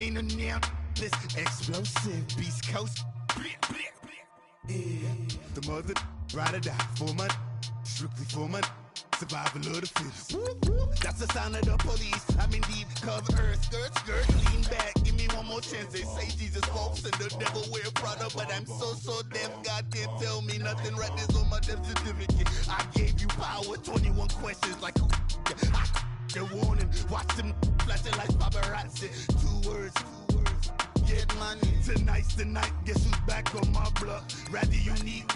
Ain't a damn this explosive Beast Coast. Yeah. The mother ride or die for my strictly for my survival of the fittest. That's the sign of the police. I'm indeed cover earth, skirt, lean back. Give me one more chance. They say Jesus walks and the devil wear Prada, but I'm so deaf. God can't tell me nothing. Right this on my death certificate. I gave you power. 21 questions like who? The warning. Watch them flashing like paparazzi. Two words. Get money. Tonight's the night. Guess who's back on my block? Rather unique.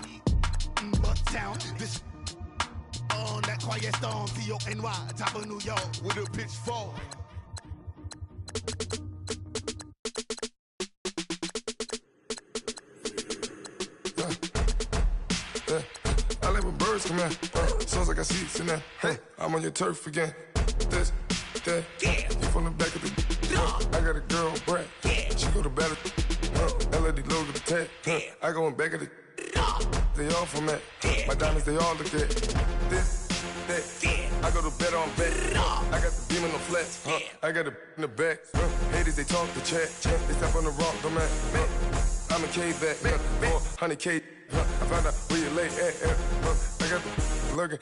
Bucktown. This on that quiet storm. T-O-N-Y. Top of New York with a pitchfork. I like when birds come in. Sounds like I see seats in there. Hey, I'm on your turf again. This, that, yeah. You from the back of the. I got a girl, Brad. Yeah. She go to battle. LED logo the tag. I go in back of the. They all from that. My diamonds, they all look at. This, that. I go to bed on bed. I got the beam in the flats. I got it in the back. Haters, they talk the chat. They step on the rock, the man. I'm a K-back. 400K. I found out where you lay at. I got the lurking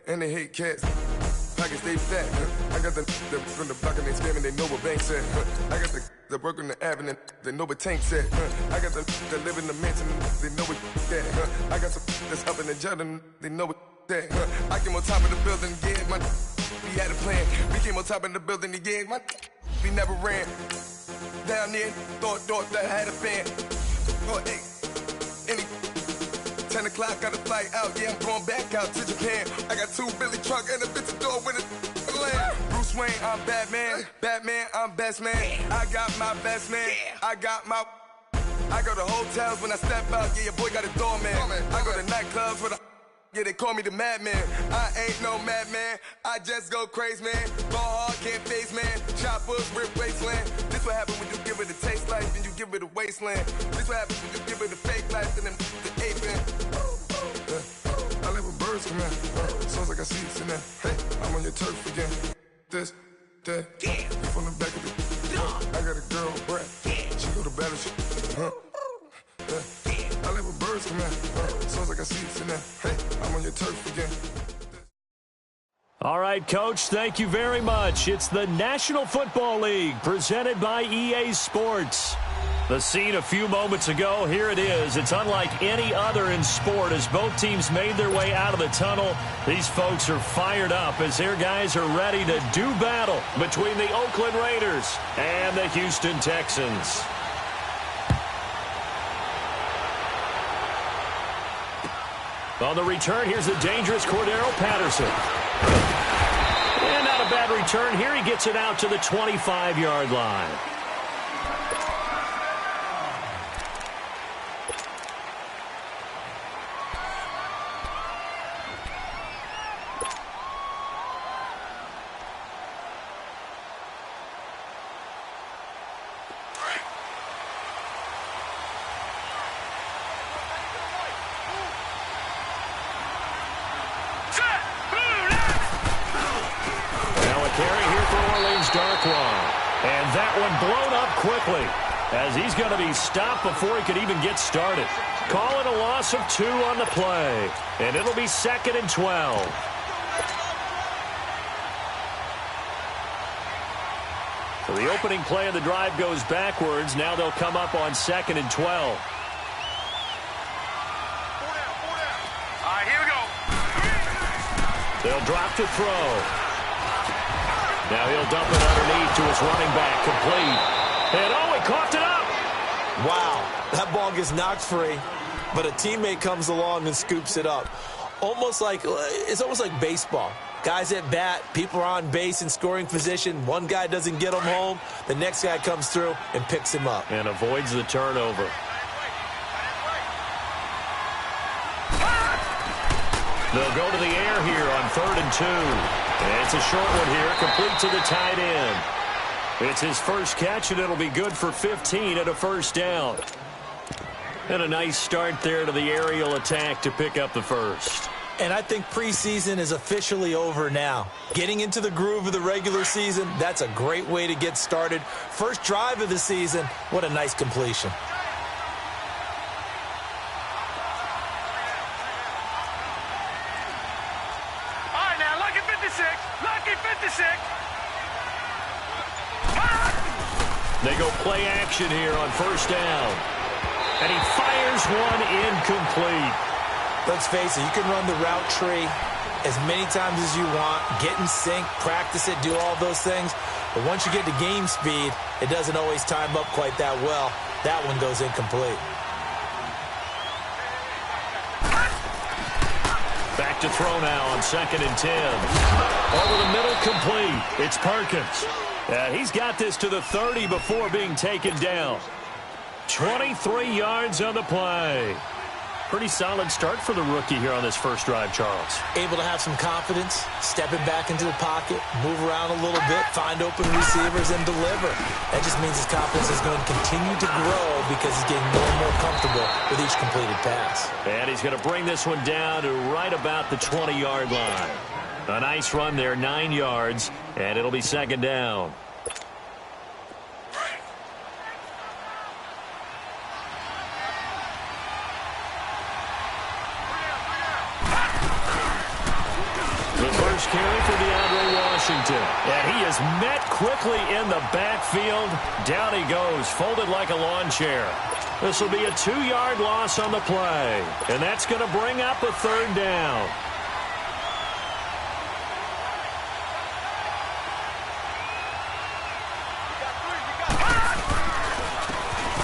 and they hate cats. Pockets stay fat. I got the from the block and they scamming, they know what banks at. I got the work on the avenue, they know what tanks at. I got the live in the mansion, they know what that. I got some that's up in the jungle, they know what that. I came on top of the building again, we had a plan. We came on top of the building again, we never ran. Down there, thought that I had a fan. Oh, hey, 10 o'clock, got a flight out, yeah, I'm going back out to Japan. I got 2 Billy truck and a bitch door with a land. Bruce Wayne, I'm Batman. Batman, I'm best man. I got my best man. I go to hotels when I step out, yeah, your boy got a doorman. I go to nightclubs with a, yeah, they call me the madman. I ain't no madman, I just go crazy, man. Ball hard, can't face, man. Choppers, rip wasteland. This what happen when you give it a taste life and you give it a wasteland. This what happens when you give it a fake life and then the aping. I like when birds come in. Sounds like I see seats in there. Hey, I'm on your turf again. This, that, yeah. You from the back of the. I got a girl, Brad. She go to battle. I like when birds come in. Sounds like I see seats in there. Hey, I'm on your turf again. All right, Coach, thank you very much. It's the National Football League presented by EA Sports. The scene a few moments ago, here it is. It's unlike any other in sport as both teams made their way out of the tunnel. These folks are fired up as their guys are ready to do battle between the Oakland Raiders and the Houston Texans. On the return, here's the dangerous Cordero Patterson. And not a bad return here. He gets it out to the 25-yard line. And that one blown up quickly as he's going to be stopped before he could even get started. Call it a loss of 2 on the play, and it'll be 2nd and 12. So the opening play of the drive goes backwards. Now they'll come up on 2nd and 12. All right, here we go. They'll drop to throw. Now he'll dump it underneath to his running back, complete. And oh, he coughed it up. Wow, that ball gets knocked free, but a teammate comes along and scoops it up. It's almost like baseball. Guys at bat, people are on base in scoring position. One guy doesn't get him home. The next guy comes through and picks him up. And avoids the turnover. They'll go to the air here on 3rd and 2. And it's a short one here, complete to the tight end. It's his first catch, and it'll be good for 15 and a first down. And a nice start there to the aerial attack to pick up the first. And I think preseason is officially over now. Getting into the groove of the regular season, that's a great way to get started. First drive of the season, what a nice completion. All right, now, lucky 56. Lucky 56. They go play action here on first down. And he fires one incomplete. Let's face it, you can run the route tree as many times as you want, get in sync, practice it, do all those things. But once you get to game speed, it doesn't always time up quite that well. That one goes incomplete. Back to throw now on 2nd and 10. Over the middle, complete. It's Perkins. He's got this to the 30 before being taken down. 23 yards on the play. Pretty solid start for the rookie here on this first drive, Charles. Able to have some confidence, stepping back into the pocket, move around a little bit, find open receivers, and deliver. That just means his confidence is going to continue to grow because he's getting more and more comfortable with each completed pass. And he's going to bring this one down to right about the 20-yard line. A nice run there, 9 yards, and it'll be 2nd down. Carry for DeAndre Washington. And he is met quickly in the backfield. Down he goes, folded like a lawn chair. This will be a 2-yard loss on the play. And that's going to bring up a 3rd down.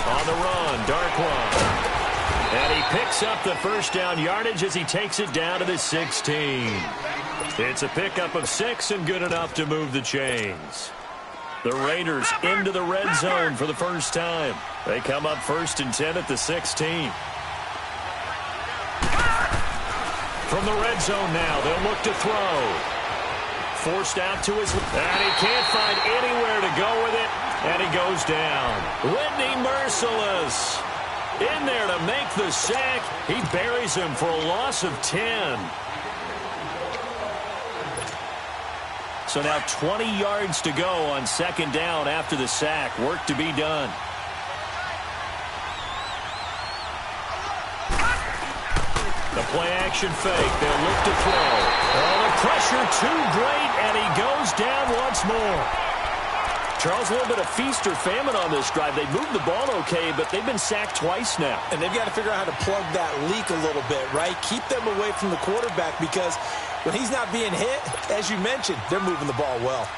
On the run, Darkwan. And he picks up the first down yardage as he takes it down to the 16. It's a pickup of 6 and good enough to move the chains. The Raiders into the red zone for the first time. They come up 1st and 10 at the 16. From the red zone now, they'll look to throw. Forced out to his left, and he can't find anywhere to go with it, and he goes down. Whitney Mercilus in there to make the sack. He buries him for a loss of 10. So now 20 yards to go on 2nd down after the sack. Work to be done. The play-action fake. They'll look to throw. Oh, the pressure too great, and he goes down once more. Charles, a little bit of feast or famine on this drive. They moved the ball okay, but they've been sacked twice now. And they've got to figure out how to plug that leak a little bit, right? Keep them away from the quarterback because when he's not being hit, as you mentioned, they're moving the ball well.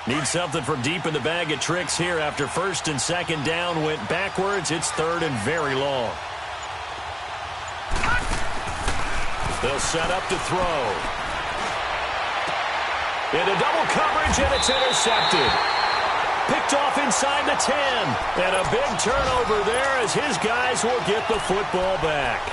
Need something from deep in the bag of tricks here after 1st and 2nd down went backwards. It's 3rd and very long. They'll set up to throw. Into double coverage, and it's intercepted. Picked off inside the 10. And a big turnover there as his guys will get the football back.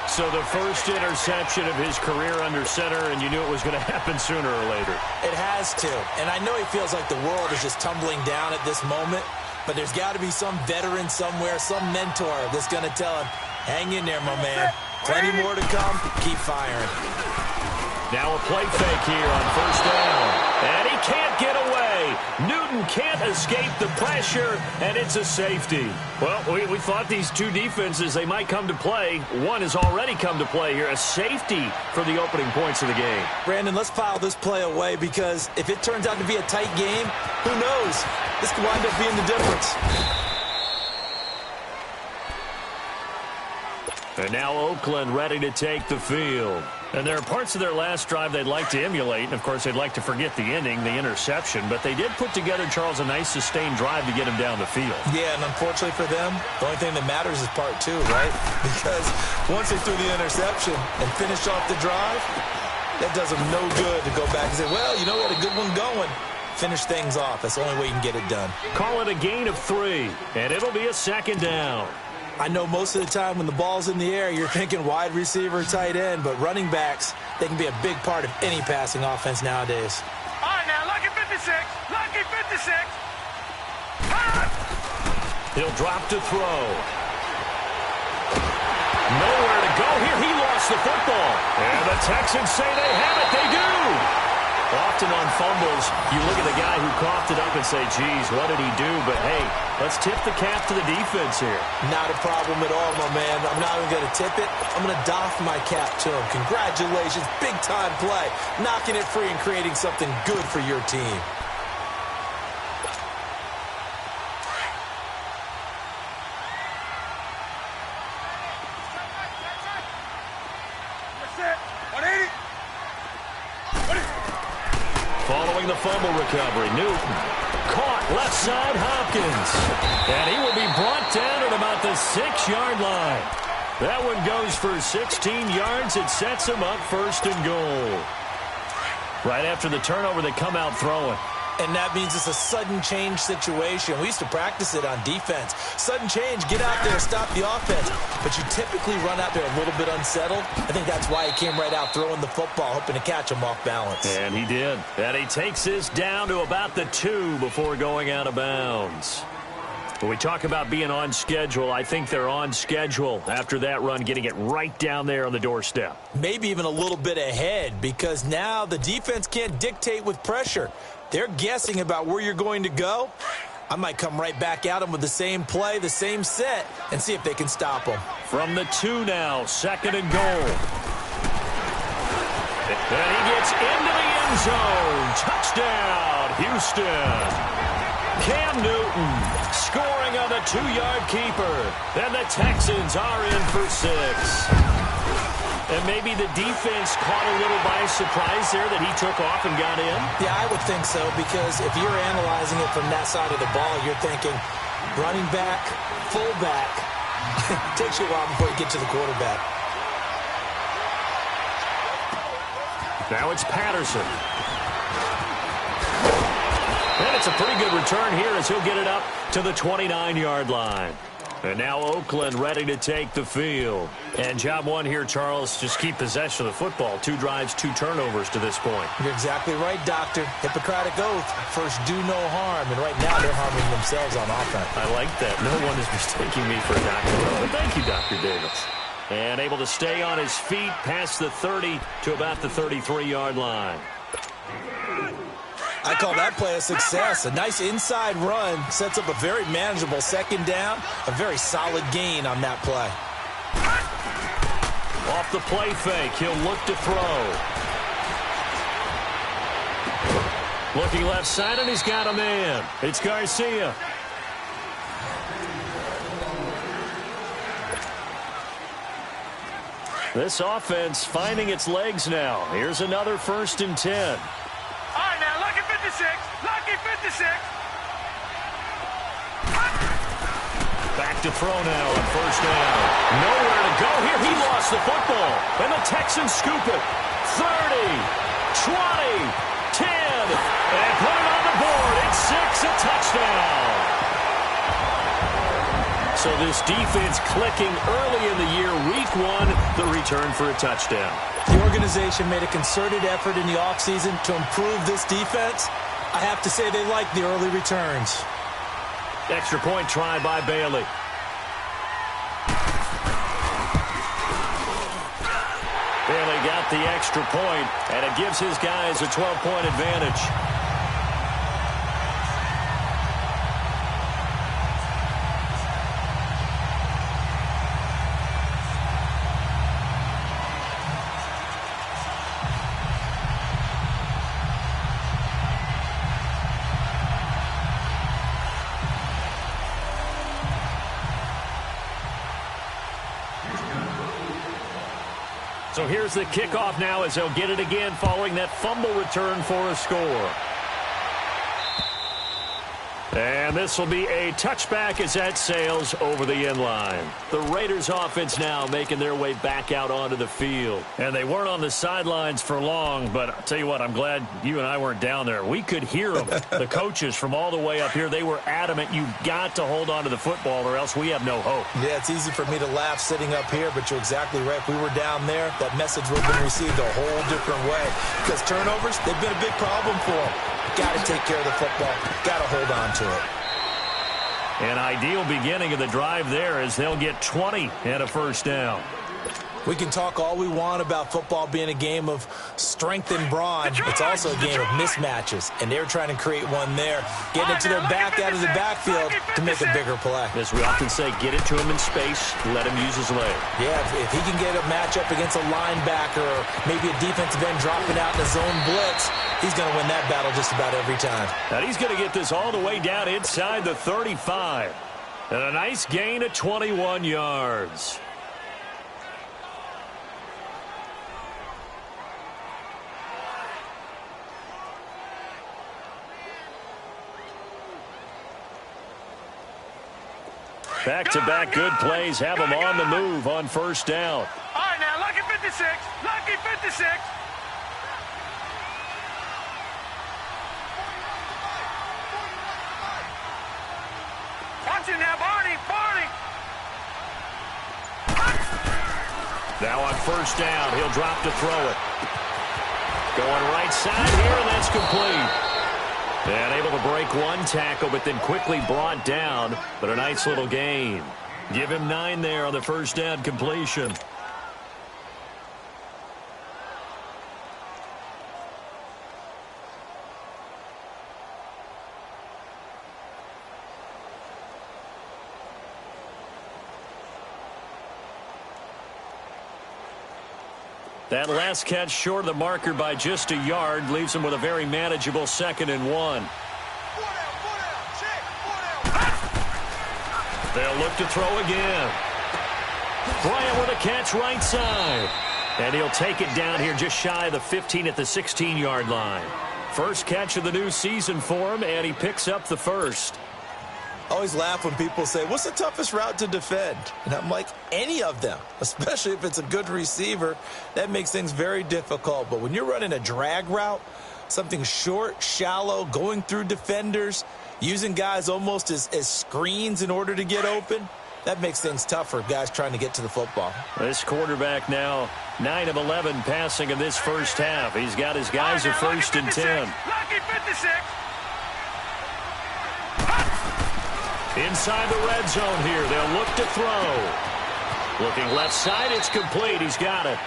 So the first interception of his career under center, and you knew it was going to happen sooner or later. It has to. And I know he feels like the world is just tumbling down at this moment, but there's got to be some veteran somewhere, some mentor that's going to tell him, hang in there, my man. Plenty more to come. Keep firing. Now a play fake here on 1st down. And he can't get away. Newton can't escape the pressure, and it's a safety. Well, we thought these two defenses, they might come to play. One has already come to play here. A safety for the opening points of the game. Brandon, let's file this play away because if it turns out to be a tight game, who knows? This could wind up being the difference. And now Oakland ready to take the field. And there are parts of their last drive they'd like to emulate. And, of course, they'd like to forget the ending, the interception. But they did put together, Charles, a nice sustained drive to get him down the field. Yeah, and unfortunately for them, the only thing that matters is part 2, right? Because once they threw the interception and finished off the drive, that does them no good to go back and say, well, you know, we had a good one going. Finish things off. That's the only way you can get it done. Call it a gain of 3, and it'll be a 2nd down. I know most of the time when the ball's in the air, you're thinking wide receiver, tight end, but running backs, they can be a big part of any passing offense nowadays. All right, now, lucky 56. Lucky 56. He'll drop to throw. Nowhere to go here. He lost the football. And the Texans say they have it. They do. Often on fumbles, you look at the guy who coughed it up and say, geez, what did he do? But, hey, let's tip the cap to the defense here. Not a problem at all, my man. I'm not even going to tip it. I'm going to doff my cap to him. Congratulations. Big-time play. Knocking it free and creating something good for your team. Following the fumble recovery, Newton caught left side Hopkins. And he will be brought down at about the 6-yard line. That one goes for 16 yards. It sets him up first and goal. Right after the turnover, they come out throwing. And that means it's a sudden change situation. We used to practice it on defense. Sudden change, get out there, stop the offense. But you typically run out there a little bit unsettled. I think that's why he came right out throwing the football, hoping to catch him off balance. And he did. And he takes this down to about the 2 before going out of bounds. When we talk about being on schedule, I think they're on schedule after that run, getting it right down there on the doorstep. Maybe even a little bit ahead, because now the defense can't dictate with pressure. They're guessing about where you're going to go. I might come right back at them with the same play, the same set, and see if they can stop them. From the 2 now, 2nd and goal. And he gets into the end zone. Touchdown, Houston. Cam Newton scoring on the 2-yard keeper. And the Texans are in for 6. And maybe the defense caught a little by surprise there that he took off and got in? Yeah, I would think so, because if you're analyzing it from that side of the ball, you're thinking running back, fullback. Takes you a while before you get to the quarterback. Now it's Patterson. And it's a pretty good return here as he'll get it up to the 29-yard line. And now Oakland ready to take the field. And job one here, Charles, just keep possession of the football. 2 drives, 2 turnovers to this point. You're exactly right, Doctor. Hippocratic oath. First, do no harm. And right now, they're harming themselves on offense. I like that. No one is mistaking me for a doctor. But thank you, Dr. Davis. And able to stay on his feet past the 30 to about the 33-yard line. I call that play a success. A nice inside run sets up a very manageable 2nd down. A very solid gain on that play. Off the play fake, he'll look to throw. Looking left side, and he's got a man. It's Garcia. This offense finding its legs now. Here's another 1st and 10. All right, now, lucky 56. Lucky 56. Back to throw now on 1st down. Nowhere to go here. He lost the football. And the Texans scoop it. 30, 20, 10. And put it on the board. It's 6, a touchdown. So this defense clicking early in the year. Week 1, the return for a touchdown. The organization made a concerted effort in the offseason to improve this defense. I have to say they like the early returns. Extra point try by Bailey. Bailey got the extra point, and it gives his guys a 12-point advantage. So here's the kickoff now as they'll get it again following that fumble return for a score. And this will be a touchback as that sails over the end line. The Raiders offense now making their way back out onto the field. And they weren't on the sidelines for long, but I'll tell you what, I'm glad you and I weren't down there. We could hear them. The coaches from all the way up here, they were adamant, you've got to hold on to the football or else we have no hope. Yeah, it's easy for me to laugh sitting up here, but you're exactly right. If we were down there, that message would have been received a whole different way. Because turnovers, they've been a big problem for them. Got to take care of the football. Got to hold on to it. An ideal beginning of the drive there as they'll get 20 and a first down. We can talk all we want about football being a game of strength and brawn. It's also a game of mismatches, and they're trying to create one there. Getting it to their back out of the backfield to make a bigger play. As we often say, get it to him in space, let him use his leg. Yeah, if he can get a matchup against a linebacker or maybe a defensive end dropping out in a zone blitz, he's going to win that battle just about every time. And he's going to get this all the way down inside the 35. And a nice gain of 21 yards. Back-to-back good plays have them on the move on first down. All right, now, lucky 56. Lucky 56. Watch it now, Barney. Barney. Now on first down, he'll drop to throw it. Going right side here, and that's complete. And able to break one tackle, but then quickly brought down. But a nice little gain. Give him 9 there on the first down completion. That last catch short of the marker by just a yard leaves him with a very manageable 2nd and 1. They'll look to throw again. Bryant with a catch right side. And he'll take it down here just shy of the 15 at the 16-yard line. First catch of the new season for him, and he picks up the first. I always laugh when people say, what's the toughest route to defend? And I'm like, any of them, especially if it's a good receiver. That makes things very difficult. But when you're running a drag route, something short, shallow, going through defenders, using guys almost as screens in order to get open, that makes things tough for guys trying to get to the football. This quarterback now 9 of 11 passing in this first half. He's got his guys at first and 10. Lucky 56. Inside the red zone here, they'll look to throw. Looking left side, it's complete. He's got it.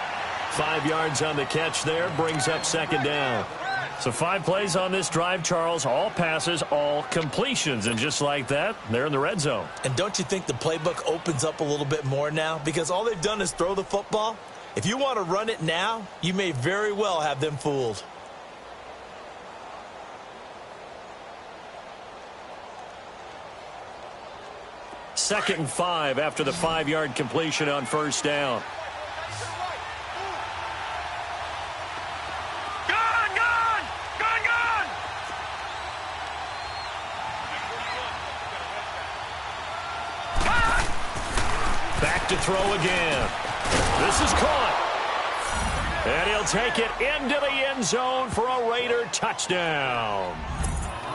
5 yards on the catch there, brings up 2nd down. So 5 plays on this drive, Charles. All passes, all completions. And just like that, they're in the red zone. And don't you think the playbook opens up a little bit more now? Because all they've done is throw the football. If you want to run it now, you may very well have them fooled. Second and 5 after the 5-yard completion on first down. Back to throw again. This is caught. And he'll take it into the end zone for a Raider touchdown.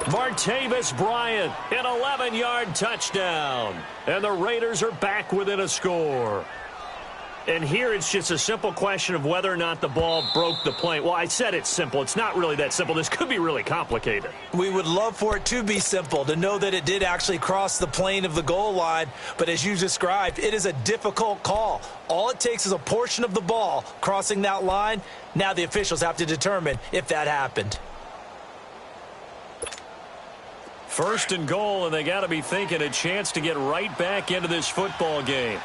Martavis Bryant, an 11-yard touchdown. And the Raiders are back within a score. And here it's just a simple question of whether or not the ball broke the plane. Well, I said it's simple. It's not really that simple. This could be really complicated. We would love for it to be simple, to know that it did actually cross the plane of the goal line. But as you described, it is a difficult call. All it takes is a portion of the ball crossing that line. Now the officials have to determine if that happened. First and goal, and they got to be thinking a chance to get right back into this football game.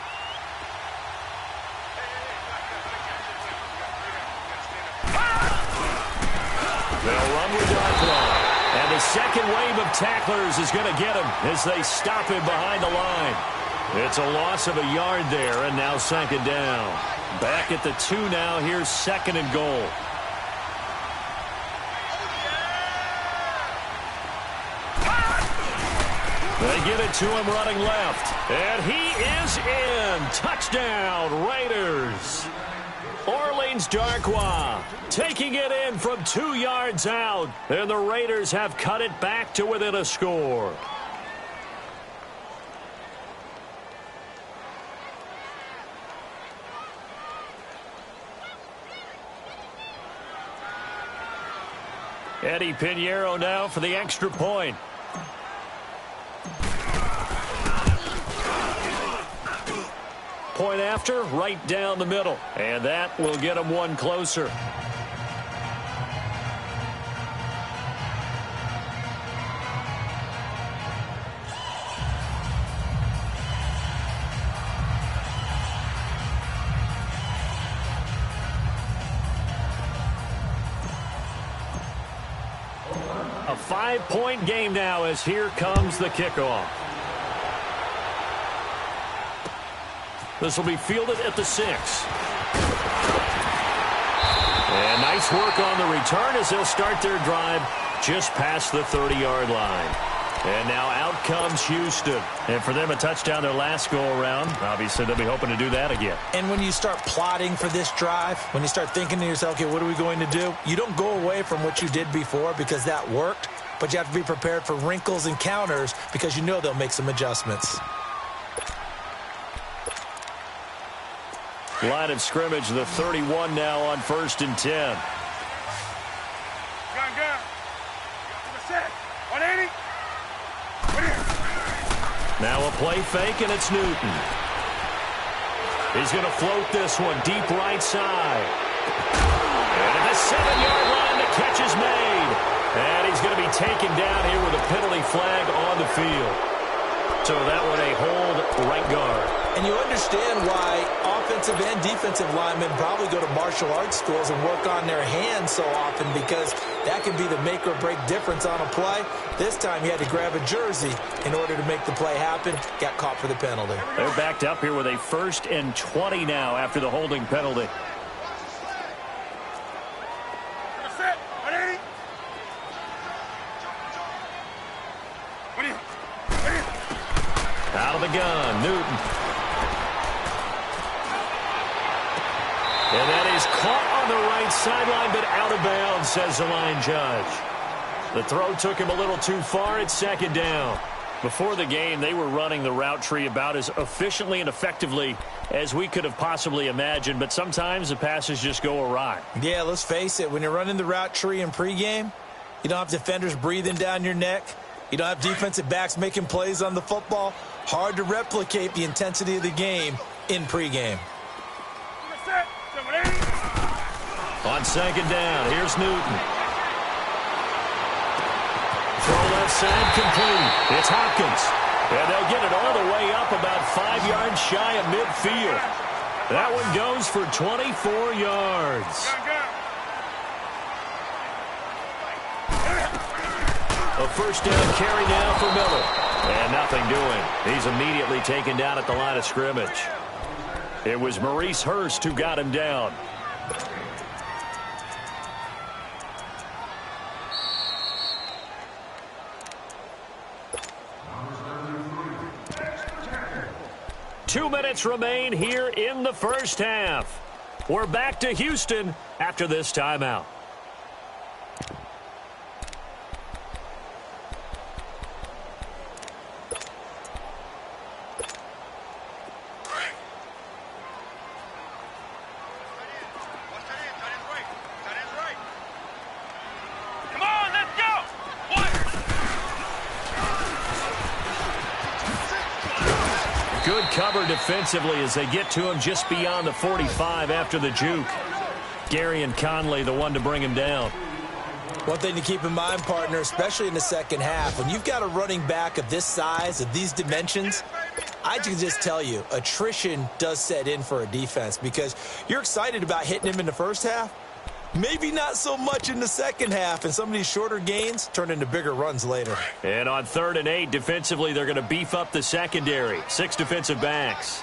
They'll run with Darkwa. And the second wave of tacklers is going to get him as they stop him behind the line. It's a loss of a yard there, and now 2nd down. Back at the 2 now. Here's 2nd and goal. They get it to him running left. And he is in. Touchdown, Raiders. Orleans Darkwa taking it in from 2 yards out. And the Raiders have cut it back to within a score. Eddie Pinheiro now for the extra point. Point after, right down the middle. And that will get him one closer. A 5-point game now as here comes the kickoff. This will be fielded at the 6. And nice work on the return as they'll start their drive just past the 30-yard line. And now out comes Houston. And for them, a touchdown their last go-around. Obviously, they'll be hoping to do that again. And when you start plotting for this drive, when you start thinking to yourself, okay, what are we going to do? You don't go away from what you did before because that worked. But you have to be prepared for wrinkles and counters because you know they'll make some adjustments. Line of scrimmage, the 31 now on 1st and 10. Gun. To the set. 180. Now a play fake, and it's Newton. He's going to float this one deep right side. And at the 7-yard line, the catch is made. And he's going to be taken down here with a penalty flag on the field. So that one a hold right guard. And you understand why offensive and defensive linemen probably go to martial arts schools and work on their hands so often because that can be the make or break difference on a play. This time he had to grab a jersey in order to make the play happen. Got caught for the penalty. They're backed up here with a 1st and 20 now after the holding penalty. Out of the gun, Newton. And that is caught on the right sideline, but out of bounds, says the line judge. The throw took him a little too far. It's 2nd down. Before the game, they were running the route tree about as efficiently and effectively as we could have possibly imagined, but sometimes the passes just go awry. Yeah, let's face it. When you're running the route tree in pregame, you don't have defenders breathing down your neck. You don't have defensive backs making plays on the football. Hard to replicate the intensity of the game in pregame. On 2nd down, here's Newton. Throw left side complete. It's Hopkins. And they'll get it all the way up about 5 yards shy of midfield. That one goes for 24 yards. A 1st down carry now for Miller. And nothing doing. He's immediately taken down at the line of scrimmage. It was Maurice Hurst who got him down. Two minutes remain here in the first half. We're back to Houston after this timeout. Good cover defensively as they get to him just beyond the 45 after the juke. Gary and Conley, the one to bring him down. One thing to keep in mind, partner, especially in the second half, when you've got a running back of this size, of these dimensions, I can just tell you, attrition does set in for a defense because you're excited about hitting him in the first half. Maybe not so much in the second half, and some of these shorter gains turn into bigger runs later. And on 3rd and 8, defensively, they're going to beef up the secondary. 6 defensive backs.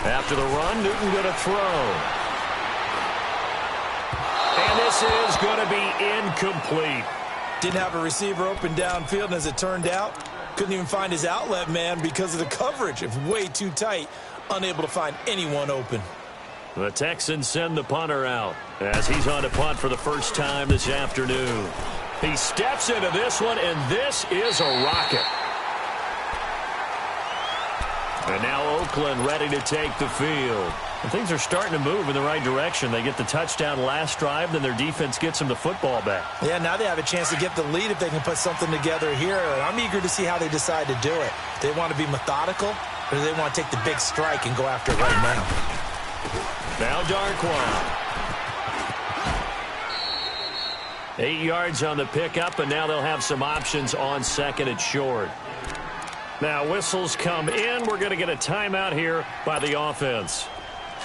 After the run, Newton going to throw. And this is going to be incomplete. Didn't have a receiver open downfield, and as it turned out, couldn't even find his outlet man because of the coverage. It's way too tight, unable to find anyone open. The Texans send the punter out as he's on to punt for the first time this afternoon. He steps into this one, and this is a rocket. And now Oakland ready to take the field. And things are starting to move in the right direction. They get the touchdown last drive, then their defense gets them the football back. Yeah, now they have a chance to get the lead if they can put something together here. And I'm eager to see how they decide to do it. They want to be methodical, or do they want to take the big strike and go after it right now? Now Darkwa. 8 yards on the pickup, and now they'll have some options on second and short. Now whistles come in. We're going to get a timeout here by the offense,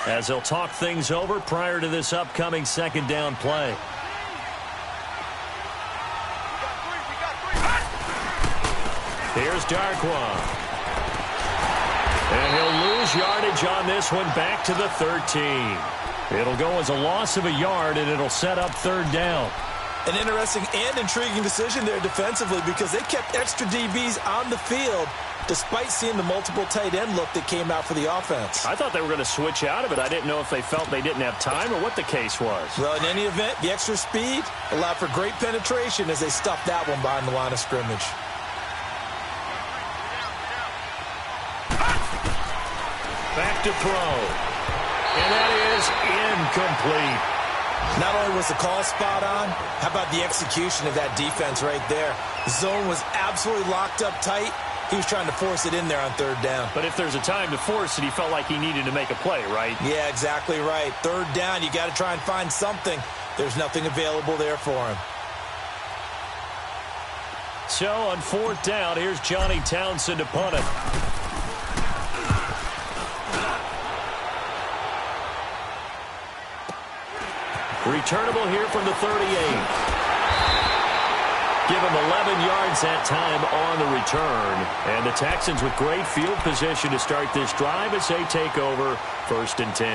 as they'll talk things over prior to this upcoming second down play. Here's Darkwa. And he'll lose yardage on this one, back to the 13. It'll go as a loss of a yard, and it'll set up third down. An interesting and intriguing decision there defensively, because they kept extra DBs on the field despite seeing the multiple tight end look that came out for the offense. I thought they were going to switch out of it. I didn't know if they felt they didn't have time or what the case was. Well, in any event, the extra speed allowed for great penetration as they stuffed that one behind the line of scrimmage. Back to throw. And that is incomplete. Not only was the call spot on, how about the execution of that defense right there? The zone was absolutely locked up tight. He was trying to force it in there on third down. But if there's a time to force it, he felt like he needed to make a play, right? Yeah, exactly right. Third down, you got to try and find something. There's nothing available there for him. So on fourth down, here's Johnny Townsend to punt it. Returnable here from the 38. Give him 11 yards that time on the return. And the Texans with great field position to start this drive as they take over first and 10.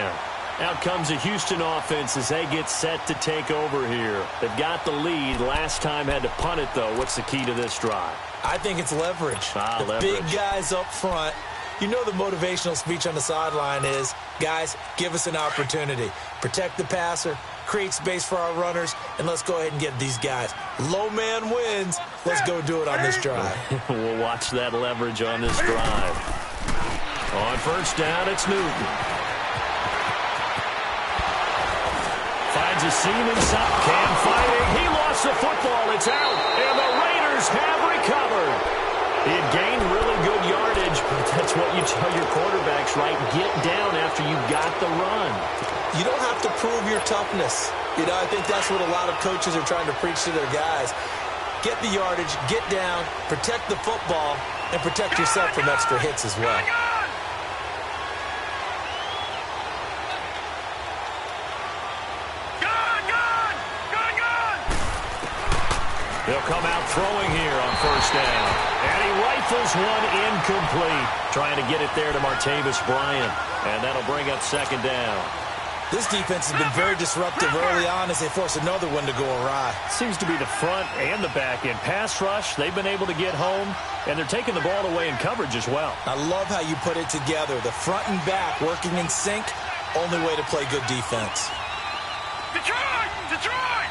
Out comes the Houston offense as they get set to take over here. They've got the lead. Last time had to punt it, though. What's the key to this drive? I think it's leverage. Leverage. Big guys up front. You know the motivational speech on the sideline is, guys, give us an opportunity. Protect the passer, create space for our runners, and let's go ahead and get these guys. Low man wins. Let's go do it on this drive. We'll watch that leverage on this drive. On first down, it's Newton. Finds a seam inside. Cam fighting. He lost the football. It's out. And the Raiders have recovered. He had gained really good yardage, but that's what you tell your quarterbacks, right? Get down after you got the run. You don't have to prove your toughness. You know, I think that's what a lot of coaches are trying to preach to their guys. Get the yardage, get down, protect the football, and protect yourself from extra hits as well. They'll come out throwing here on first down. And he rifles one incomplete. Trying to get it there to Martavis Bryant. And that'll bring up second down. This defense has been very disruptive early on as they force another one to go awry. Seems to be the front and the back end. Pass rush, they've been able to get home, and they're taking the ball away in coverage as well. I love how you put it together. The front and back working in sync, only way to play good defense. Detroit! Detroit!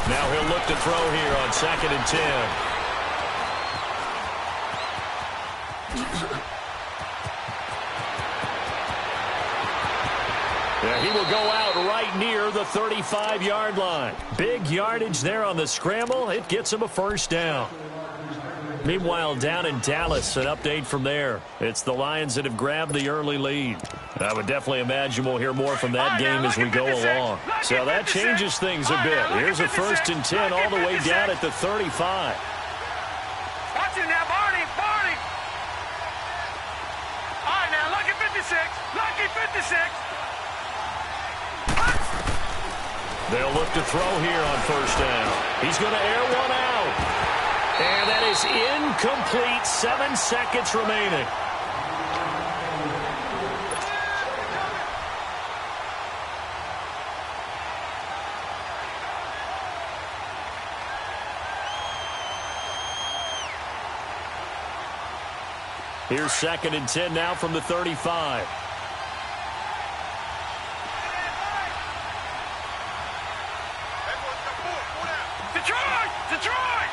Now he'll look to throw here on second and 10. Yeah, he will go out right near the 35-yard line. Big yardage there on the scramble. It gets him a first down. Meanwhile, down in Dallas, an update from there. It's the Lions that have grabbed the early lead. I would definitely imagine we'll hear more from that game as we go along. So that changes things a bit. Here's a first and 10 all the way down at the 35. Watch him now, Barney! Barney! All right, now, lucky 56. Lucky 56. They'll look to throw here on first down. He's going to air one out. And that is incomplete. 7 seconds remaining. Here's 2nd and 10 now from the 35. Detroit! Detroit!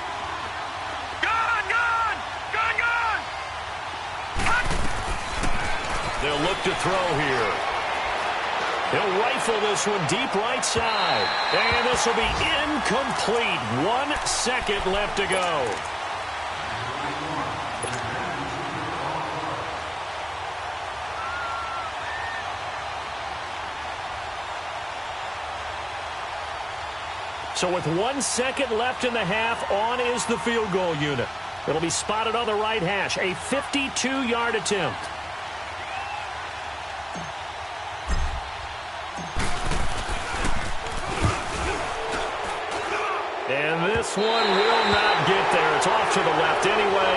Gone! Gone! Gone! Gone! They'll look to throw here. He'll rifle this one deep right side. And this will be incomplete. 1 second left to go. So with 1 second left in the half, on is the field goal unit. It'll be spotted on the right hash. A 52-yard attempt. And this one will not get there. It's off to the left anyway.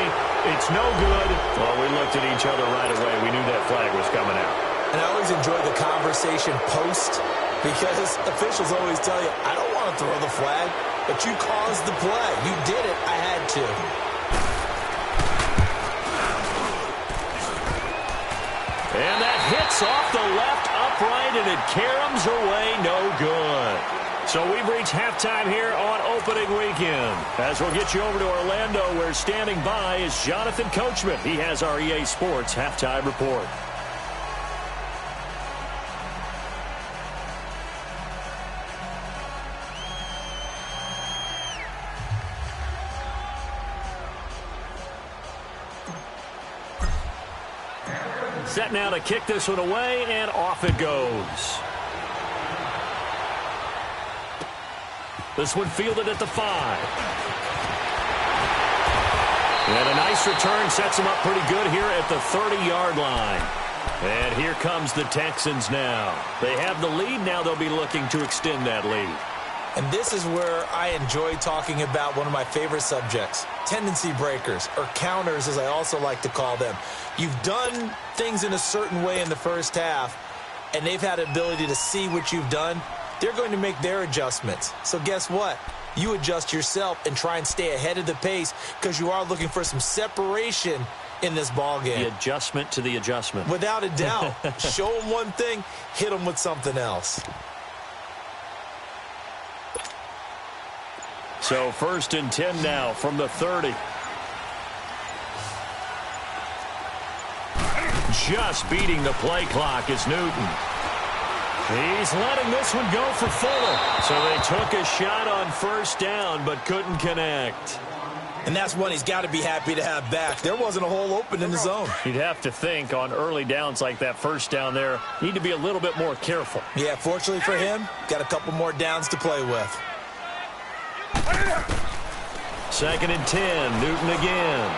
It's no good. Well, we looked at each other right away. We knew that flag was coming out. And I always enjoy the conversation post, because officials always tell you, I don't want to throw the flag, but you caused the play. You did it. I had to. And that hits off the left upright, and it caroms away, no good. So we've reached halftime here on opening weekend. As we'll get you over to Orlando, where standing by is Jonathan Coachman. He has our EA Sports halftime report. Set now to kick this one away, and off it goes. This one fielded at the 5. And a nice return sets him up pretty good here at the 30-yard line. And here comes the Texans now. They have the lead. Now they'll be looking to extend that lead. And this is where I enjoy talking about one of my favorite subjects, tendency breakers, or counters as I also like to call them. You've done things in a certain way in the first half, and they've had the ability to see what you've done. They're going to make their adjustments. So guess what? You adjust yourself and try and stay ahead of the pace, because you are looking for some separation in this ball game. The adjustment to the adjustment. Without a doubt. Show them one thing, hit them with something else. So 1st and 10 now from the 30. Just beating the play clock is Newton. He's letting this one go for Fuller. So they took a shot on 1st down but couldn't connect. And that's one he's got to be happy to have back. There wasn't a hole open in the zone. You'd have to think on early downs like that 1st down there, need to be a little bit more careful. Yeah, fortunately for him, got a couple more downs to play with. 2nd and 10, Newton again.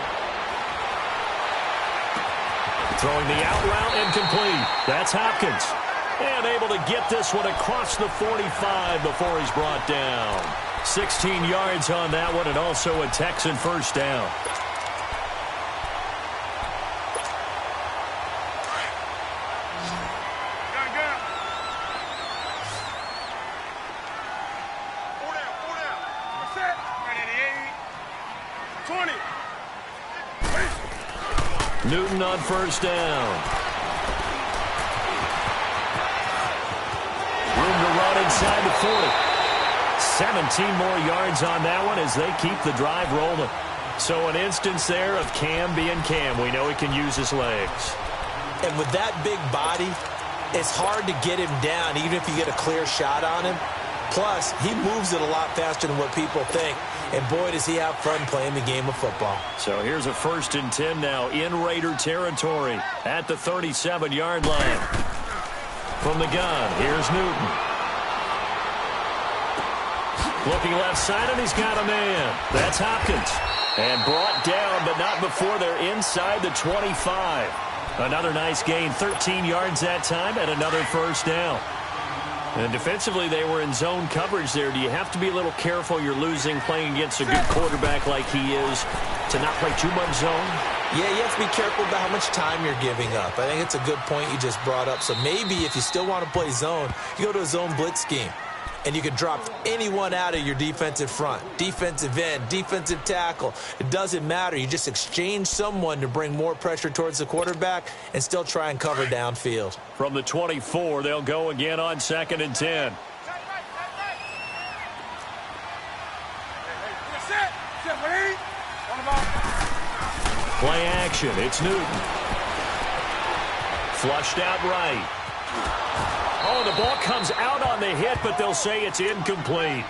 Throwing the out route incomplete. That's Hopkins. And able to get this one across the 45 before he's brought down. 16 yards on that one, and also a Texan 1st down. Newton on 1st down. Room to run inside the 40. 17 more yards on that one as they keep the drive rolling. So an instance there of Cam being Cam. We know he can use his legs. And with that big body, it's hard to get him down even if you get a clear shot on him. Plus, he moves it a lot faster than what people think. And boy, does he have fun playing the game of football. So here's a 1st and 10 now in Raider territory at the 37-yard line. From the gun, here's Newton. Looking left side, and he's got a man. That's Hopkins. And brought down, but not before they're inside the 25. Another nice gain, 13 yards that time, and another 1st down. And defensively, they were in zone coverage there. Do you have to be a little careful? You're losing playing against a good quarterback like he is to not play too much zone? Yeah, you have to be careful about how much time you're giving up. I think it's a good point you just brought up. So maybe if you still want to play zone, you go to a zone blitz scheme. and you can drop anyone out of your defensive front. Defensive end, defensive tackle. It doesn't matter. You just exchange someone to bring more pressure towards the quarterback and still try and cover downfield. From the 24, they'll go again on 2nd and 10. Play action. It's Newton. Flushed out right. Oh, the ball comes out on the hit, but they'll say it's incomplete.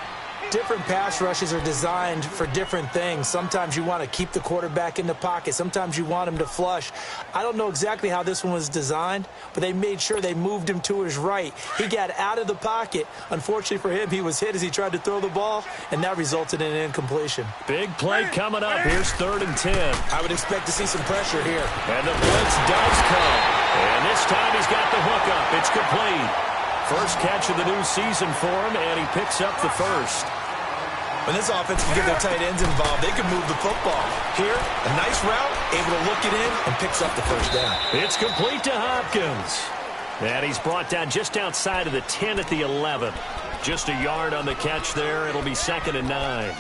Different pass rushes are designed for different things. Sometimes you want to keep the quarterback in the pocket. Sometimes you want him to flush. I don't know exactly how this one was designed, but they made sure they moved him to his right. He got out of the pocket. Unfortunately for him, he was hit as he tried to throw the ball, and that resulted in an incompletion. Big play coming up. Here's 3rd and 10. I would expect to see some pressure here. And the blitz does come. And this time he's got the hookup. It's complete. First catch of the new season for him, and he picks up the first. When this offense can get their tight ends involved, they can move the football. Here, a nice route, able to look it in, and picks up the first down. It's complete to Hopkins. And he's brought down just outside of the 10 at the 11. Just a yard on the catch there. It'll be 2nd and 9.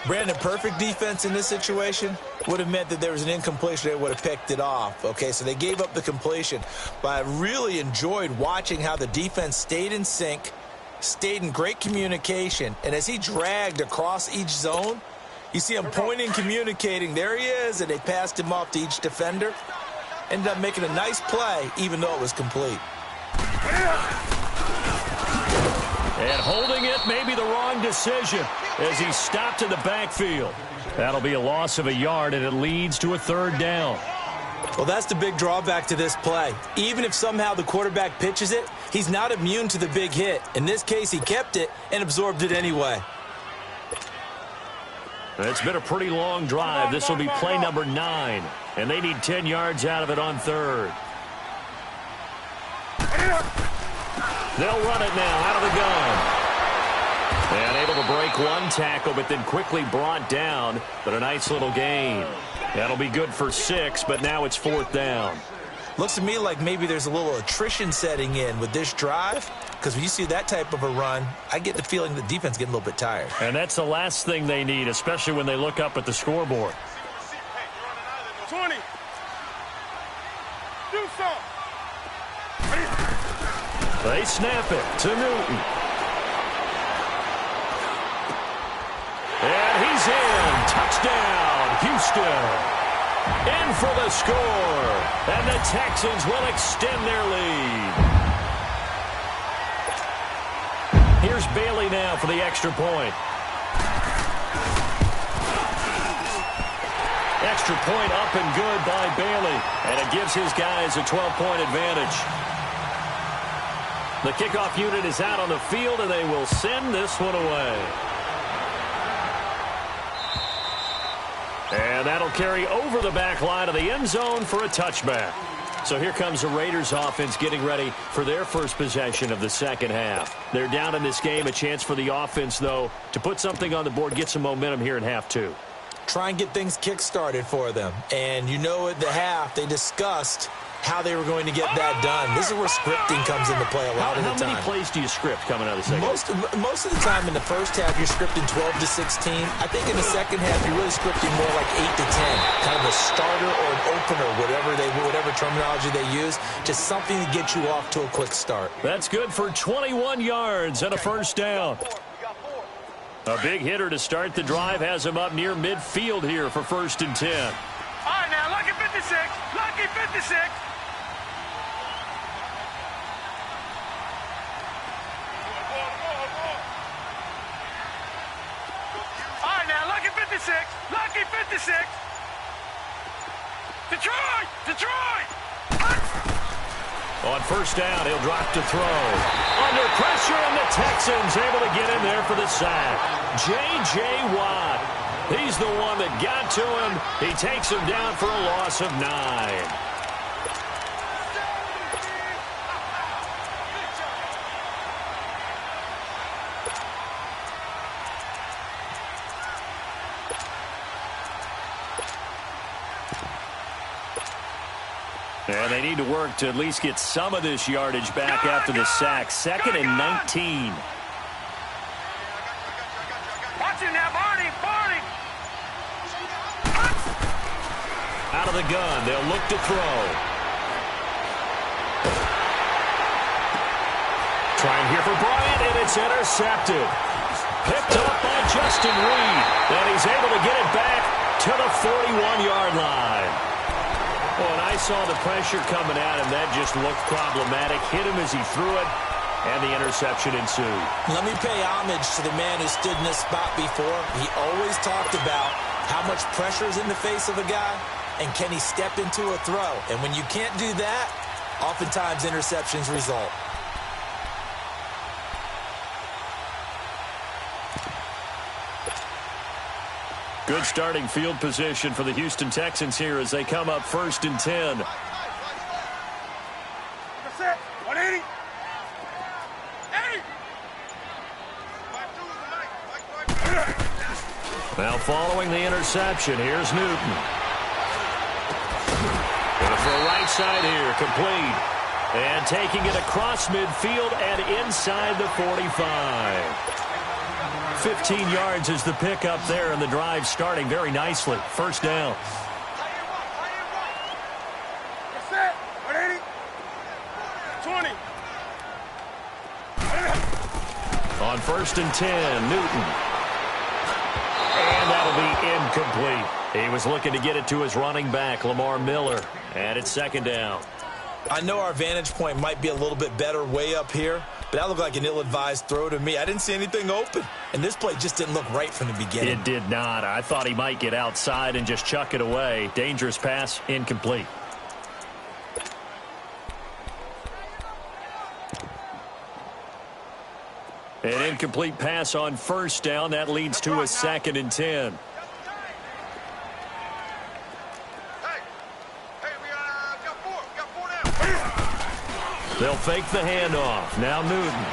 Brandon, perfect defense in this situation would have meant that there was an incompletion. They would have picked it off. Okay, so they gave up the completion. But I really enjoyed watching how the defense stayed in sync, stayed in great communication, and as he dragged across each zone, you see him pointing, communicating. There he is, and they passed him off to each defender. Ended up making a nice play, even though it was complete. And holding it may be the wrong decision as he stopped in the backfield. That'll be a loss of a yard, and it leads to a 3rd down. Well, that's the big drawback to this play. Even if somehow the quarterback pitches it, he's not immune to the big hit. In this case, he kept it and absorbed it anyway. It's been a pretty long drive. This will be play number 9, and they need 10 yards out of it on 3rd. They'll run it now out of the gun. And able to break one tackle, but then quickly brought down. But a nice little gain. That'll be good for 6, but now it's 4th down. Looks to me like maybe there's a little attrition setting in with this drive, because when you see that type of a run, I get the feeling the defense getting a little bit tired. And that's the last thing they need, especially when they look up at the scoreboard. 20. Do something. They snap it to Newton. And he's in. Touchdown, Houston. In for the score. And the Texans will extend their lead. Here's Bailey now for the extra point. Extra point up and good by Bailey. And it gives his guys a 12-point advantage. The kickoff unit is out on the field, and they will send this one away. And that'll carry over the back line of the end zone for a touchback. So here comes the Raiders offense getting ready for their first possession of the second half. They're down in this game. A chance for the offense, though, to put something on the board, get some momentum here in half 2. Try and get things kick-started for them. And you know at the half, they discussed how they were going to get that done. This is where scripting comes into play a lot of the time. How many plays do you script coming out of the second half? Most of the time in the first half, you're scripting 12 to 16. I think in the second half, you're really scripting more like 8 to 10. Kind of a starter or an opener, whatever terminology they use. Just something to get you off to a quick start. That's good for 21 yards and a first down. A big hitter to start the drive has him up near midfield here for 1st and 10. All right, now, lucky 56. Lucky 56. All right, now, lucky 56. Lucky 56. Detroit! Detroit! On first down, he'll drop to throw. Under pressure, and the Texans able to get in there for the sack. J.J. Watt. He's the one that got to him. He takes him down for a loss of 9. And they need to work to at least get some of this yardage back after the sack. 2nd and 19. Watch him now, Barney. Barney. Out of the gun, they'll look to throw. Trying here for Bryant, and it's intercepted. Picked up by Justin Reed, and he's able to get it back to the 41-yard line. Well, and I saw the pressure coming at him. That just looked problematic. Hit him as he threw it, and the interception ensued. Let me pay homage to the man who stood in this spot before. He always talked about how much pressure is in the face of a guy, and can he step into a throw. And when you can't do that, oftentimes interceptions result. Good starting field position for the Houston Texans here as they come up 1st and 10. That's it. 180. 80. Now following the interception, here's Newton. Going to throw right side here, complete. And taking it across midfield and inside the 45. 15 yards is the pickup there, and the drive starting very nicely. First down. That's it. 180. 20. On 1st and 10, Newton. And that'll be incomplete. He was looking to get it to his running back, Lamar Miller. And it's 2nd down. I know our vantage point might be a little bit better way up here, but that looked like an ill-advised throw to me. I didn't see anything open, and this play just didn't look right from the beginning. It did not. I thought he might get outside and just chuck it away. Dangerous pass, incomplete. An incomplete pass on 1st down. That leads to a 2nd and 10. They'll fake the handoff. Now Newton.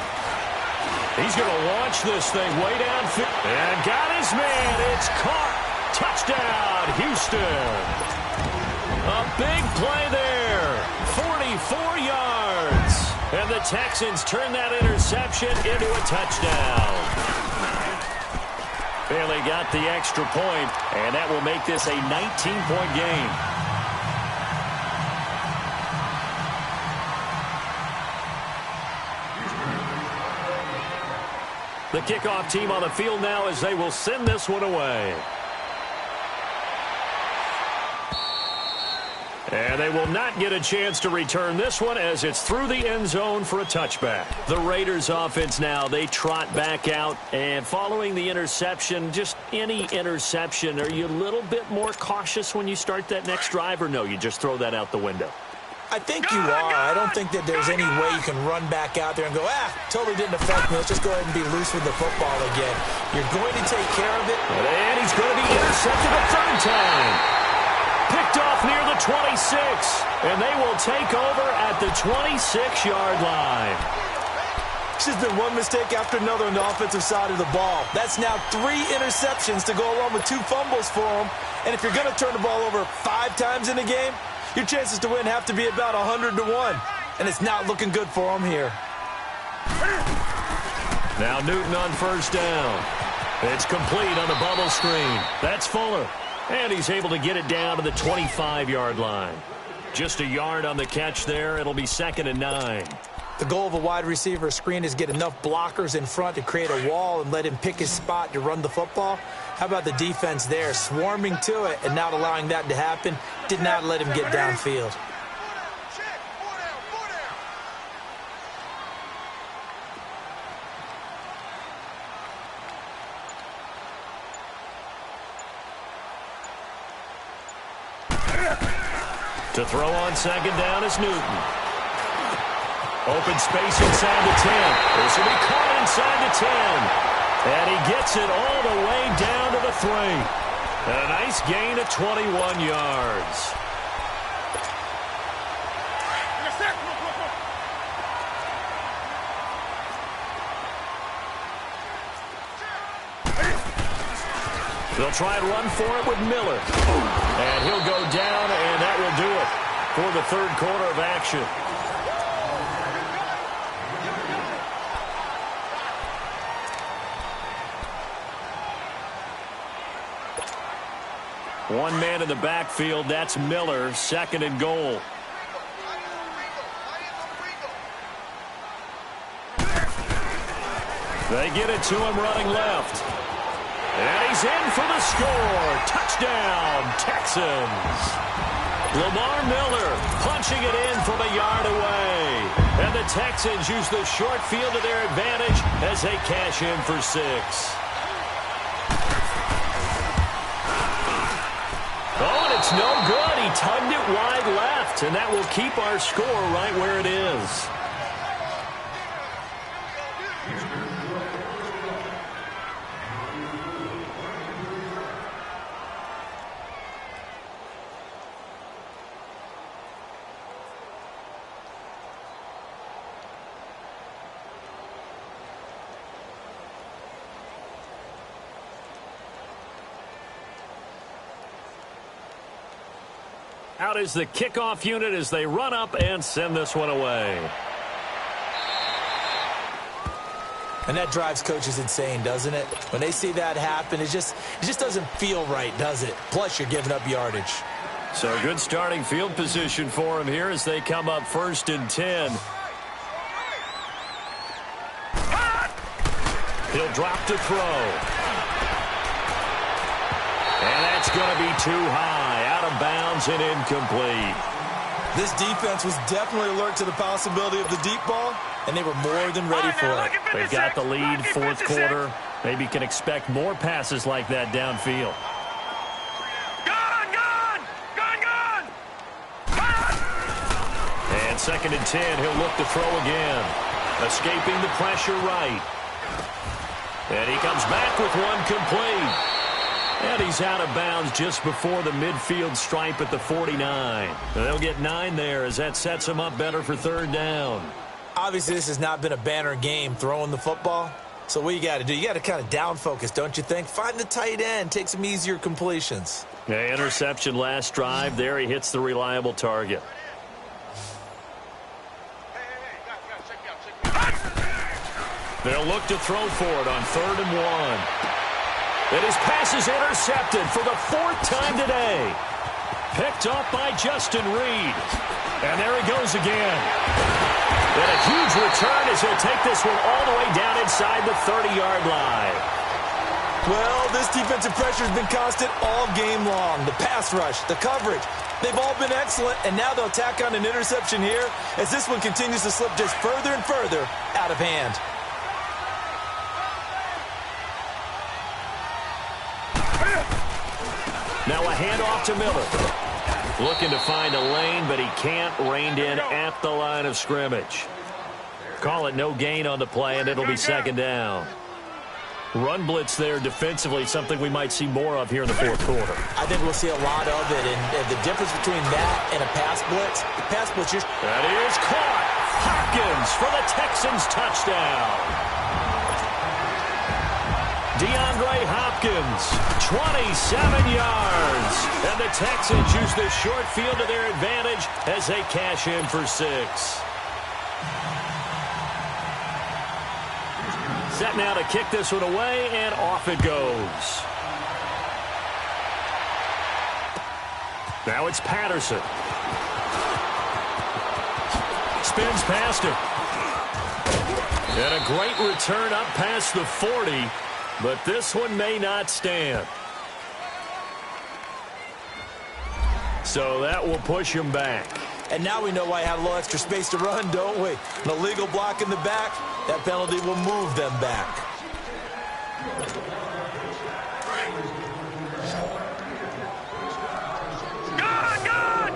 He's going to launch this thing way downfield. And got his man. It's caught. Touchdown, Houston. A big play there. 44 yards. And the Texans turn that interception into a touchdown. Barely got the extra point, and that will make this a 19-point game. The kickoff team on the field now as they will send this one away. And they will not get a chance to return this one as it's through the end zone for a touchback. The Raiders offense now, they trot back out. And following the interception, just any interception, are you a little bit more cautious when you start that next drive, or no, you just throw that out the window? I think you are. I don't think that there's any way you can run back out there and go, totally didn't affect me. Let's just go ahead and be loose with the football again. You're going to take care of it. And he's going to be intercepted a 3rd time. Picked off near the 26. And they will take over at the 26-yard line. There's been one mistake after another on the offensive side of the ball. That's now 3 interceptions to go along with 2 fumbles for them. And if you're going to turn the ball over 5 times in a game, your chances to win have to be about 100 to 1. And it's not looking good for them here. Now Newton on 1st down. It's complete on the bubble screen. That's Fuller. And he's able to get it down to the 25-yard line. Just a yard on the catch there. It'll be 2nd and 9. The goal of a wide receiver screen is get enough blockers in front to create a wall and let him pick his spot to run the football. How about the defense there, swarming to it and not allowing that to happen? Did not let him get downfield. To throw on 2nd down is Newton. Open space inside the 10. This will be caught inside the 10. And he gets it all the way down to the 3. A nice gain of 21 yards. They'll try and run for it with Miller. And he'll go down, and that will do it for the 3rd quarter of action. One man in the backfield. That's Miller. 2nd and goal. They get it to him running left. And he's in for the score. Touchdown, Texans. Lamar Miller punching it in from a yard away. And the Texans use the short field to their advantage as they cash in for 6. Oh, and it's no good. He tugged it wide left, and that will keep our score right where it is. Out is the kickoff unit as they run up and send this one away. And that drives coaches insane, doesn't it? When they see that happen, it just doesn't feel right, does it? Plus, you're giving up yardage. So good starting field position for him here as they come up 1st and 10. He'll drop to throw. And that's going to be too high, out of bounds and incomplete. This defense was definitely alert to the possibility of the deep ball, and they were more than ready for it. They've got the lead, 4th quarter. Maybe can expect more passes like that downfield. Gone! And 2nd and 10, he'll look to throw again. Escaping the pressure right. And he comes back with one complete. And he's out of bounds just before the midfield stripe at the 49. They'll get 9 there as that sets them up better for 3rd down. Obviously, this has not been a banner game throwing the football. So what you got to do, you got to kind of down focus, don't you think? Find the tight end, take some easier completions. Yeah, interception last drive. There he hits the reliable target. They'll look to throw for it on 3rd and 1. And his pass is intercepted for the 4th time today. Picked up by Justin Reed. And there he goes again. And a huge return as he'll take this one all the way down inside the 30-yard line. Well, this defensive pressure has been constant all game long. The pass rush, the coverage, they've all been excellent, and now they'll tack on an interception here as this one continues to slip just further and further out of hand. Now a handoff to Miller. Looking to find a lane, but he can't. Reined in at the line of scrimmage. Call it no gain on the play, and it'll be 2nd down. Run blitz there defensively, something we might see more of here in the 4th quarter. I think we'll see a lot of it, and the difference between that and a pass blitz, the pass blitz just... That is caught. Hopkins for the Texans touchdown. DeAndre Hopkins, 27 yards. And the Texans use the short field to their advantage as they cash in for 6. Set now to kick this one away, and off it goes. Now it's Patterson. Spins past him. And a great return up past the 40. But this one may not stand. So that will push him back. And now we know why I had a little extra space to run, don't we? An illegal block in the back, that penalty will move them back. Gone!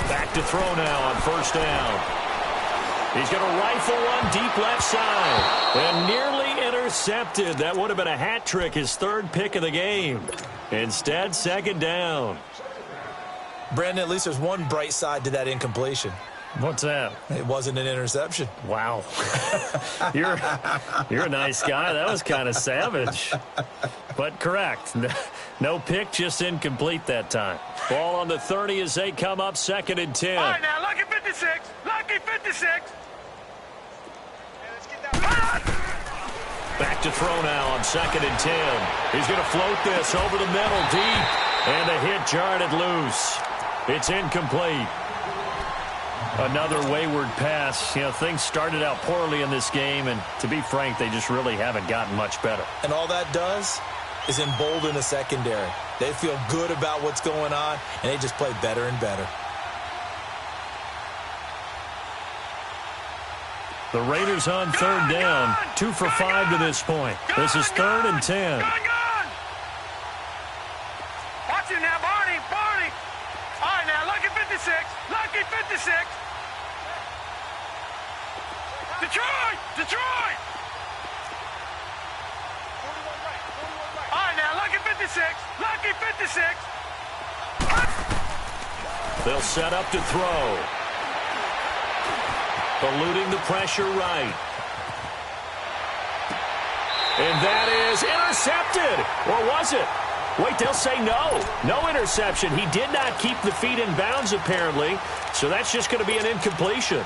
Back to throw now on 1st down. He's going to rifle one deep left side. And nearly intercepted. That would have been a hat trick, his 3rd pick of the game. Instead, 2nd down. Brandon, at least there's one bright side to that incompletion. What's that? It wasn't an interception. Wow. You're a nice guy. That was kind of savage. But correct. No pick, just incomplete that time. Ball on the 30 as they come up 2nd and 10. All right, now, lucky 56. Lucky 56. Back back to throw now on 2nd and 10. He's going to float this over the middle deep. And the hit jarred it loose. It's incomplete. Another wayward pass. You know, things started out poorly in this game, and to be frank, they just really haven't gotten much better. And all that does is embolden the secondary. They feel good about what's going on, and they just play better and better. The Raiders on 3rd down. 2 for 5 to this point. This is 3rd and 10. Watch it now, Barney. All right, now, lucky 56. Lucky 56. Detroit. All right, now, lucky 56. Lucky 56. They'll set up to throw. Eluding the pressure right. And that is intercepted. Or was it? Wait, they'll say no. No interception. He did not keep the feet in bounds, apparently. So that's just going to be an incompletion.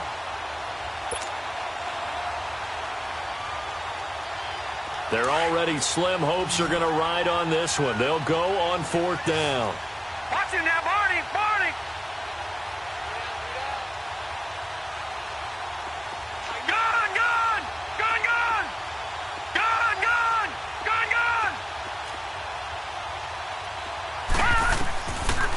Their already slim hopes are going to ride on this one. They'll go on 4th down. Watch it now, Barney.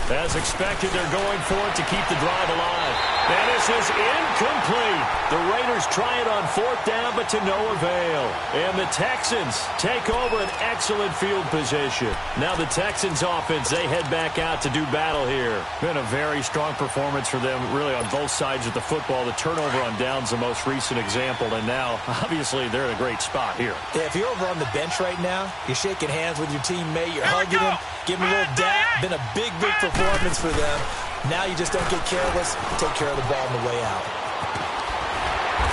As expected, they're going for it to keep the drive alive. And this is incomplete. The Raiders try it on 4th down, but to no avail. And the Texans take over an excellent field position. Now the Texans offense, they head back out to do battle here. Been a very strong performance for them, really, on both sides of the football. The turnover on downs, the most recent example. And now, obviously, they're in a great spot here. Yeah, if you're over on the bench right now, you're shaking hands with your teammate, you're hugging him, giving him a little dap. Been a big performance for them. Now you just don't get careless. Take care of the ball on the way out.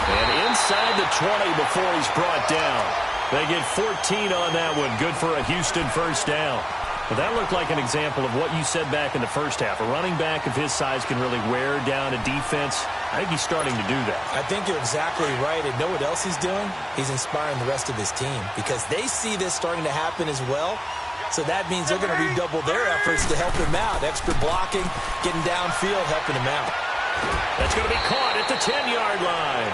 And inside the 20 before he's brought down. They get 14 on that one. Good for a Houston 1st down. But that looked like an example of what you said back in the first half. A running back of his size can really wear down a defense. I think he's starting to do that. I think you're exactly right. And know what else he's doing? He's inspiring the rest of his team because they see this starting to happen as well. So that means they're going to redouble their efforts to help him out. Extra blocking, getting downfield, helping him out. That's going to be caught at the 10-yard line.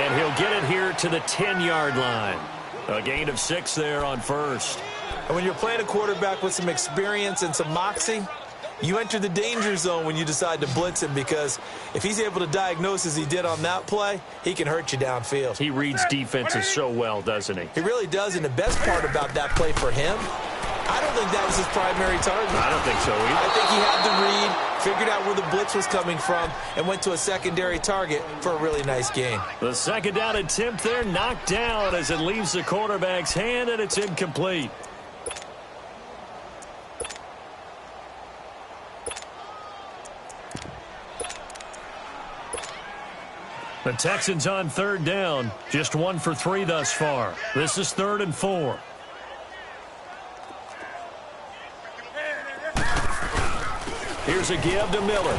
And he'll get it here to the 10-yard line. A gain of 6 there on 1st. And when you're playing a quarterback with some experience and some moxie, you enter the danger zone when you decide to blitz him because if he's able to diagnose as he did on that play, he can hurt you downfield. He reads defenses so well, doesn't he? He really does, and the best part about that play for him, I don't think that was his primary target. I don't think so either. I think he had the read, figured out where the blitz was coming from, and went to a secondary target for a really nice gain. The 2nd down attempt there knocked down as it leaves the quarterback's hand, and it's incomplete. The Texans on 3rd down. Just 1 for 3 thus far. This is 3rd and 4. Here's a give to Miller.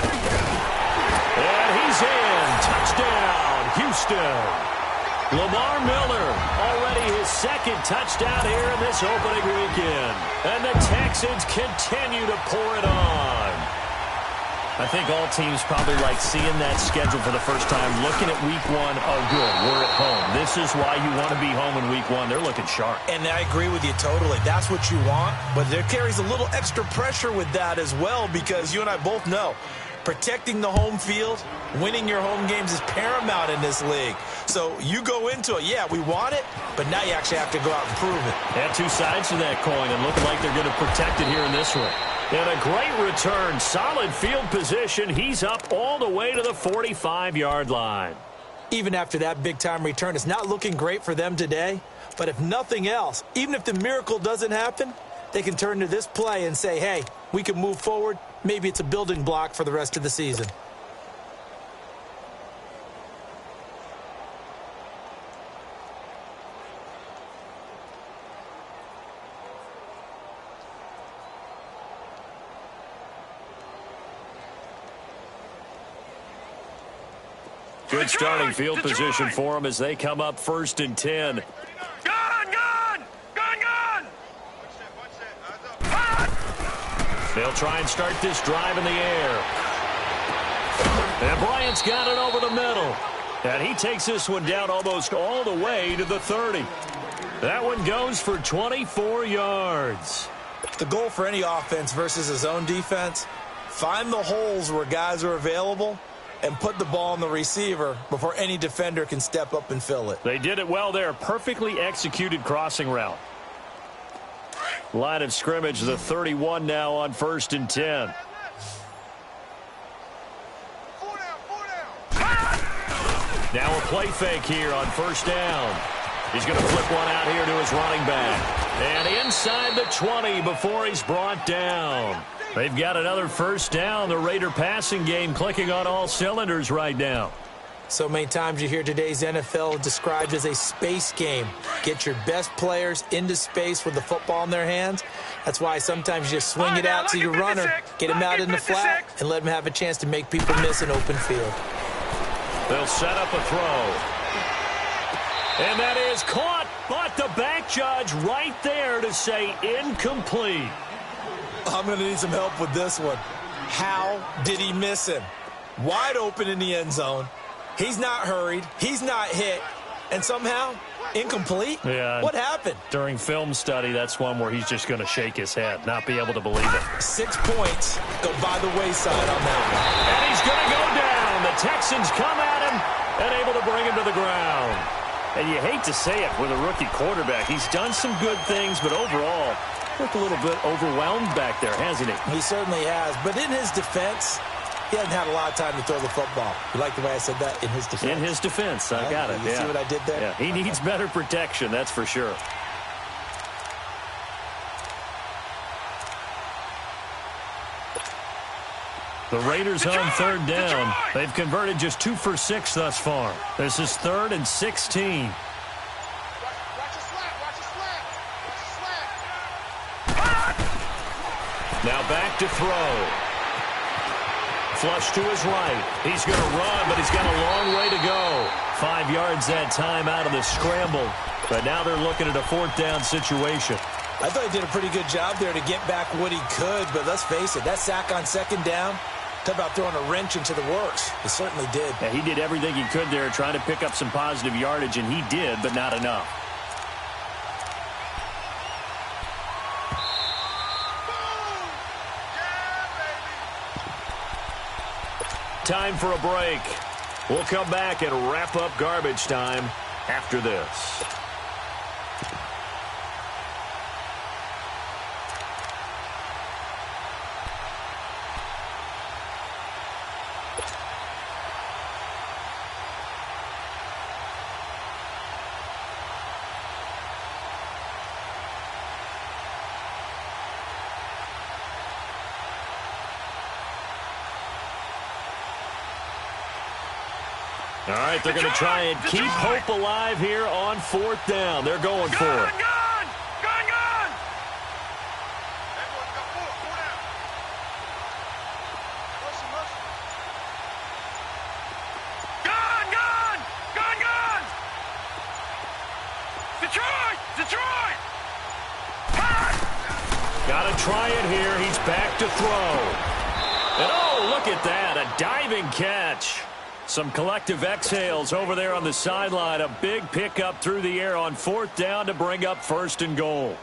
And he's in. Touchdown, Houston. Lamar Miller, already his 2nd touchdown here in this opening weekend. And the Texans continue to pour it on. I think all teams probably like seeing that schedule for the first time, looking at week 1. Oh, good, we're at home. This is why you want to be home in week 1. They're looking sharp. And I agree with you totally. That's what you want. But there carries a little extra pressure with that as well because you and I both know protecting the home field, winning your home games is paramount in this league. So you go into it, yeah, we want it, but now you actually have to go out and prove it. They have 2 sides to that coin and looking like they're going to protect it here in this one. And a great return, solid field position. He's up all the way to the 45-yard line. Even after that big-time return, it's not looking great for them today. But if nothing else, even if the miracle doesn't happen, they can turn to this play and say, hey, we can move forward. Maybe it's a building block for the rest of the season. Good starting field position for them as they come up 1st and 10. Gun! They'll try and start this drive in the air. And Bryant's got it over the middle. And he takes this one down almost all the way to the 30. That one goes for 24 yards. The goal for any offense versus a zone defense, find the holes where guys are available and put the ball on the receiver before any defender can step up and fill it. They did it well there. Perfectly executed crossing route. Line of scrimmage, the 31 now on 1st and 10. Now a play fake here on 1st down. He's going to flip one out here to his running back. And inside the 20 before he's brought down. They've got another 1st down. The Raider passing game clicking on all cylinders right now. So many times you hear today's NFL described as a space game. Get your best players into space with the football in their hands. That's why sometimes you just swing it out to your runner, get him out in the flat, and let him have a chance to make people miss an open field. They'll set up a throw. And that is caught, but the back judge right there to say incomplete. I'm going to need some help with this one. How did he miss him? Wide open in the end zone. He's not hurried. He's not hit. And somehow, incomplete? Yeah. What happened? During film study, that's one where he's just going to shake his head, not be able to believe it. 6 points go by the wayside on that one. And he's going to go down. The Texans come at him and able to bring him to the ground. And you hate to say it with a rookie quarterback. He's done some good things, but overall, looked a little bit overwhelmed back there, hasn't he? He certainly has. But in his defense, he hasn't had a lot of time to throw the football. You like the way I said that? In his defense. In his defense. I got it. You see what I did there? Yeah, he needs better protection, that's for sure. The Raiders on 3rd down. They've converted just 2 for 6 thus far. This is 3rd and 16. Now back to throw. Flush to his right. He's going to run, but he's got a long way to go. 5 yards that time out of the scramble. But now they're looking at a 4th down situation. I thought he did a pretty good job there to get back what he could, but let's face it, that sack on 2nd down, talk about throwing a wrench into the works. He certainly did. Yeah, he did everything he could there, trying to pick up some positive yardage, and he did, but not enough. Time for a break. We'll come back and wrap up garbage time after this. All right, they're going to try and keep hope alive here on 4th down. They're going for it. Gun! Detroit! Got to try it here. He's back to throw. And oh, look at that, a diving catch. Some collective exhales over there on the sideline. A big pickup through the air on 4th down to bring up 1st and goal.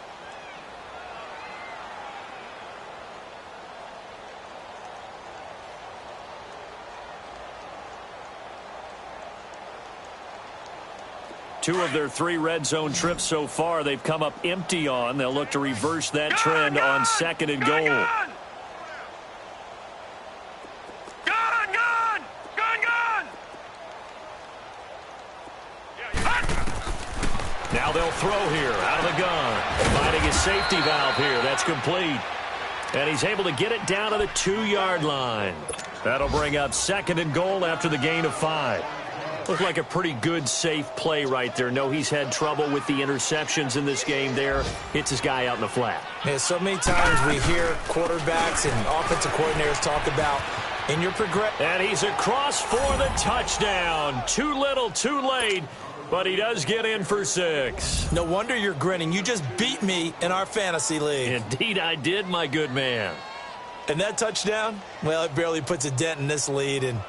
Two of their 3 red zone trips so far, they've come up empty on. They'll look to reverse that trend on 2nd and goal. Now they'll throw here out of the gun. Finding his safety valve here. That's complete. And he's able to get it down to the 2-yard line. That'll bring up 2nd and goal after the gain of 5. Looked like a pretty good, safe play right there. No, he's had trouble with the interceptions in this game there. Hits his guy out in the flat. Man, so many times we hear quarterbacks and offensive coordinators talk about in your progression. And he's across for the touchdown. Too little, too late. But he does get in for 6. No wonder you're grinning. You just beat me in our fantasy league. Indeed I did, my good man. And that touchdown, well, it barely puts a dent in this lead. And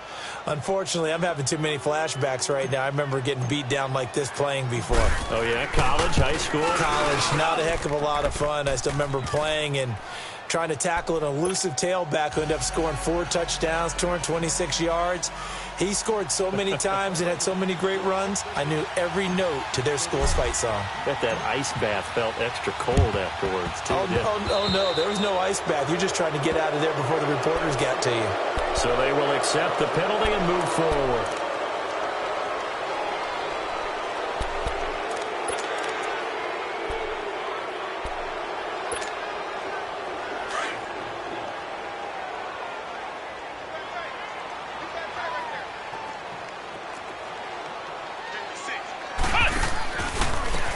unfortunately, I'm having too many flashbacks right now. I remember getting beat down like this playing before. Oh, yeah? College, high school? College, not a heck of a lot of fun. I still remember playing and trying to tackle an elusive tailback who ended up scoring 4 touchdowns, 226 yards. He scored so many times and had so many great runs, I knew every note to their school's fight song. Bet that ice bath felt extra cold afterwards, too. Oh, no, there was no ice bath. You're just trying to get out of there before the reporters got to you. So they will accept the penalty and move forward.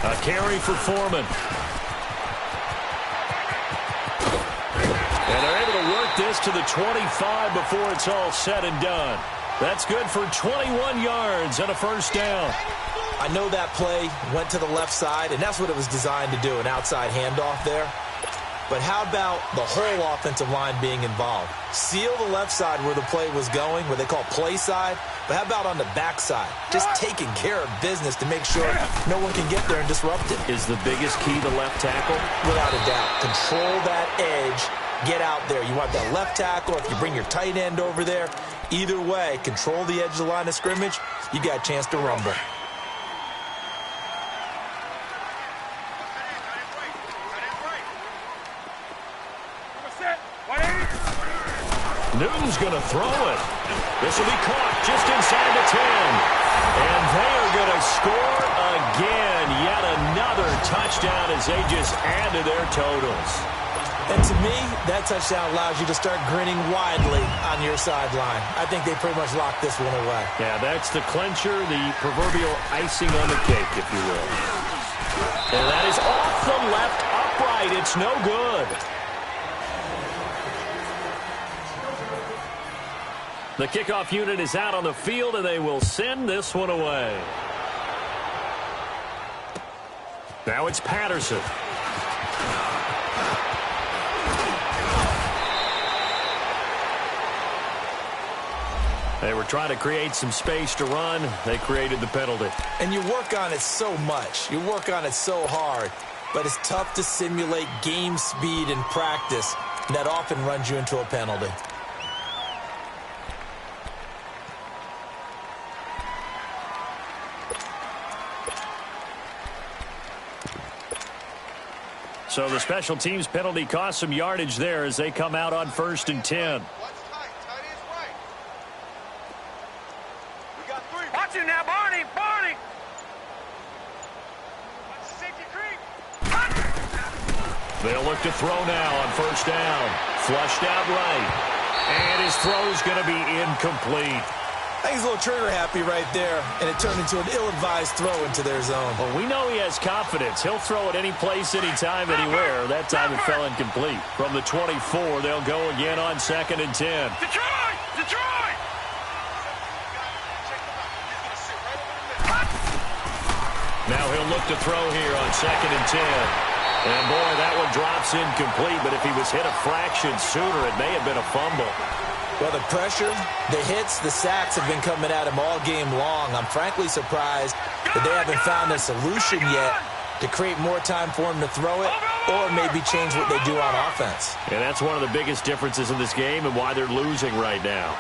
A carry for Foreman. And they're able to work this to the 25 before it's all said and done. That's good for 21 yards and a first down. I know that play went to the left side, and that's what it was designed to do, an outside handoff there. But how about the whole offensive line being involved? Seal the left side where the play was going, where they call play side. But how about on the back side? Just taking care of business to make sure no one can get there and disrupt it. Is the biggest key the left tackle? Without a doubt. Control that edge. Get out there. You want that left tackle. If you bring your tight end over there, either way, control the edge of the line of scrimmage. You got a chance to rumble. Newton's going to throw it. This will be caught just inside the 10. And they are going to score again. Yet another touchdown as they just add to their totals. And to me, that touchdown allows you to start grinning widely on your sideline. I think they pretty much locked this one away. Yeah, that's the clincher, the proverbial icing on the cake, if you will. And that is off the left upright. It's no good. The kickoff unit is out on the field, and they will send this one away. Now it's Patterson. They were trying to create some space to run. They created the penalty. And you work on it so much. You work on it so hard. But it's tough to simulate game speed in practice. And that often runs you into a penalty. So the special teams penalty cost some yardage there as they come out on 1st and 10. Watch it now, Barney! Barney! They'll look to throw now on 1st down. Flushed out right. And his throw's going to be incomplete. I think he's a little trigger happy right there, and it turned into an ill-advised throw into their zone. Well, we know he has confidence. He'll throw it any place, anytime, anywhere. That time it fell incomplete. From the 24, they'll go again on 2nd and 10. Detroit! Detroit! Now he'll look to throw here on 2nd and 10. And, boy, that one drops incomplete, but if he was hit a fraction sooner, it may have been a fumble. Well, the pressure, the hits, the sacks have been coming at him all game long. I'm frankly surprised that they haven't found a solution yet to create more time for him to throw it or maybe change what they do on offense. And that's one of the biggest differences in this game and why they're losing right now.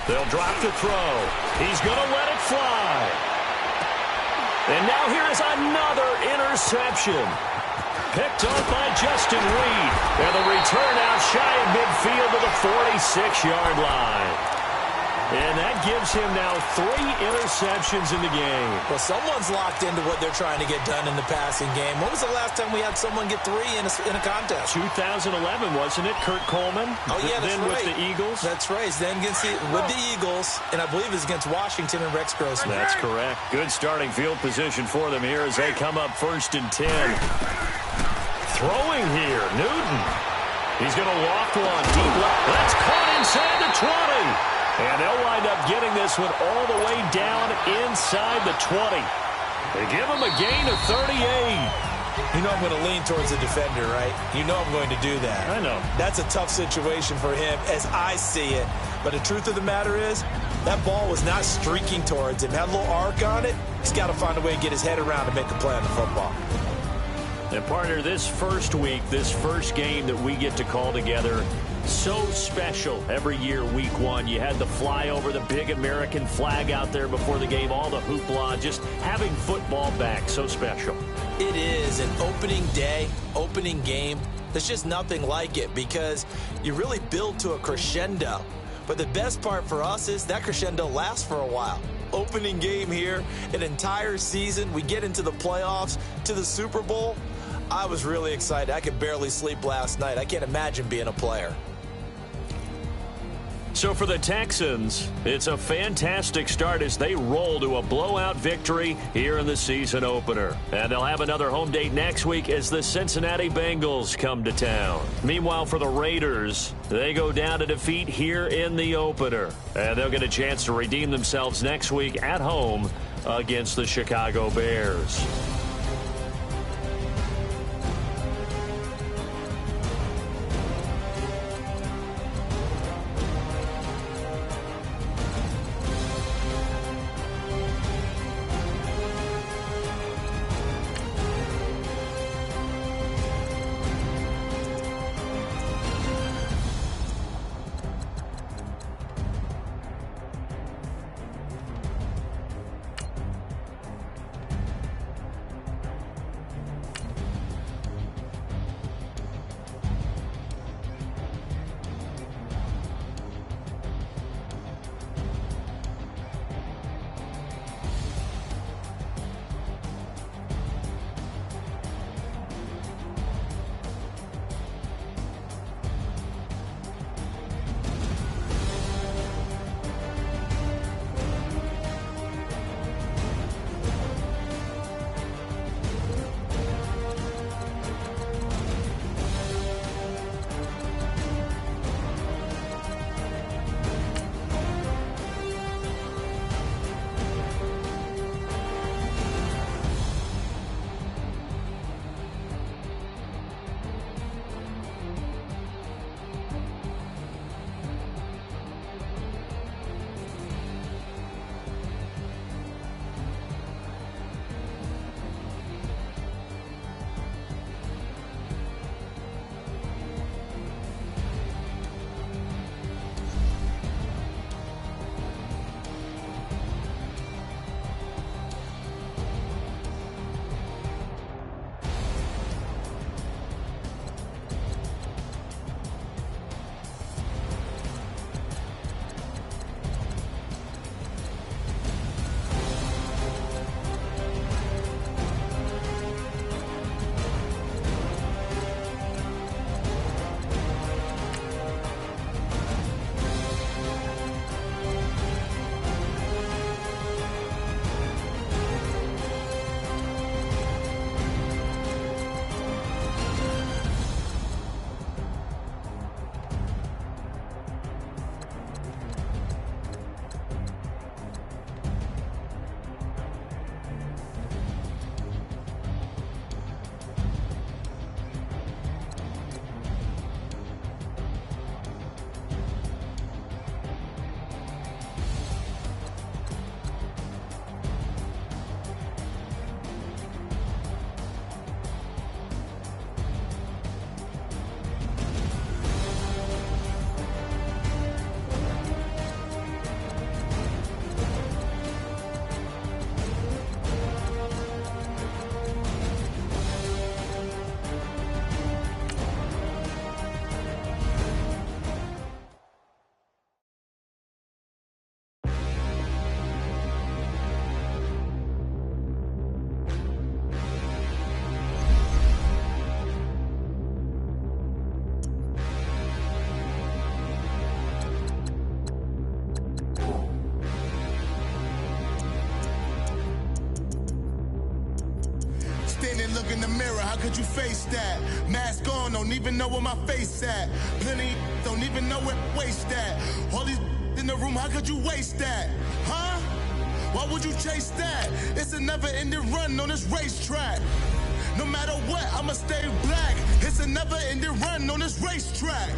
They'll drop the throw. He's going to let it fly. And now here is another interception. Picked up by Justin Reed. And the return out shy of midfield to the 46-yard line. And that gives him now 3 interceptions in the game. Well, someone's locked into what they're trying to get done in the passing game. When was the last time we had someone get 3 in a contest? 2011, wasn't it? Kurt Coleman? Oh, yeah, that's then right. with the Eagles? That's right. Then with the Eagles, and I believe it's against Washington and Rex Grossman. That's correct. Good starting field position for them here as they come up 1st and 10. Throwing here, Newton. He's going to loft one deep left. That's caught inside the 20. And they'll wind up getting this one all the way down inside the 20. They give him a gain of 38. You know I'm going to lean towards the defender, right? You know I'm going to do that. I know. That's a tough situation for him as I see it. But the truth of the matter is, that ball was not streaking towards him. Had a little arc on it. He's got to find a way to get his head around to make a play on the football. And partner, this first week, this first game that we get to call together, so special every year, week one. You had the flyover, the big American flag out there before the game, all the hoopla, just having football back, so special. It is an opening day, opening game. There's just nothing like it because you really build to a crescendo. But the best part for us is that crescendo lasts for a while. Opening game here, an entire season. We get into the playoffs, to the Super Bowl. I was really excited. I could barely sleep last night. I can't imagine being a player. So for the Texans, it's a fantastic start as they roll to a blowout victory here in the season opener. And they'll have another home date next week as the Cincinnati Bengals come to town. Meanwhile, for the Raiders, they go down to defeat here in the opener. And they'll get a chance to redeem themselves next week at home against the Chicago Bears. Look in the mirror, how could you face that? Mask on, don't even know where my face at. Plenty don't even know where waist at. All these in the room, how could you waste that? Huh? Why would you chase that? It's a never-ending run on this racetrack. No matter what, I'ma stay black. It's a never-ending run on this racetrack.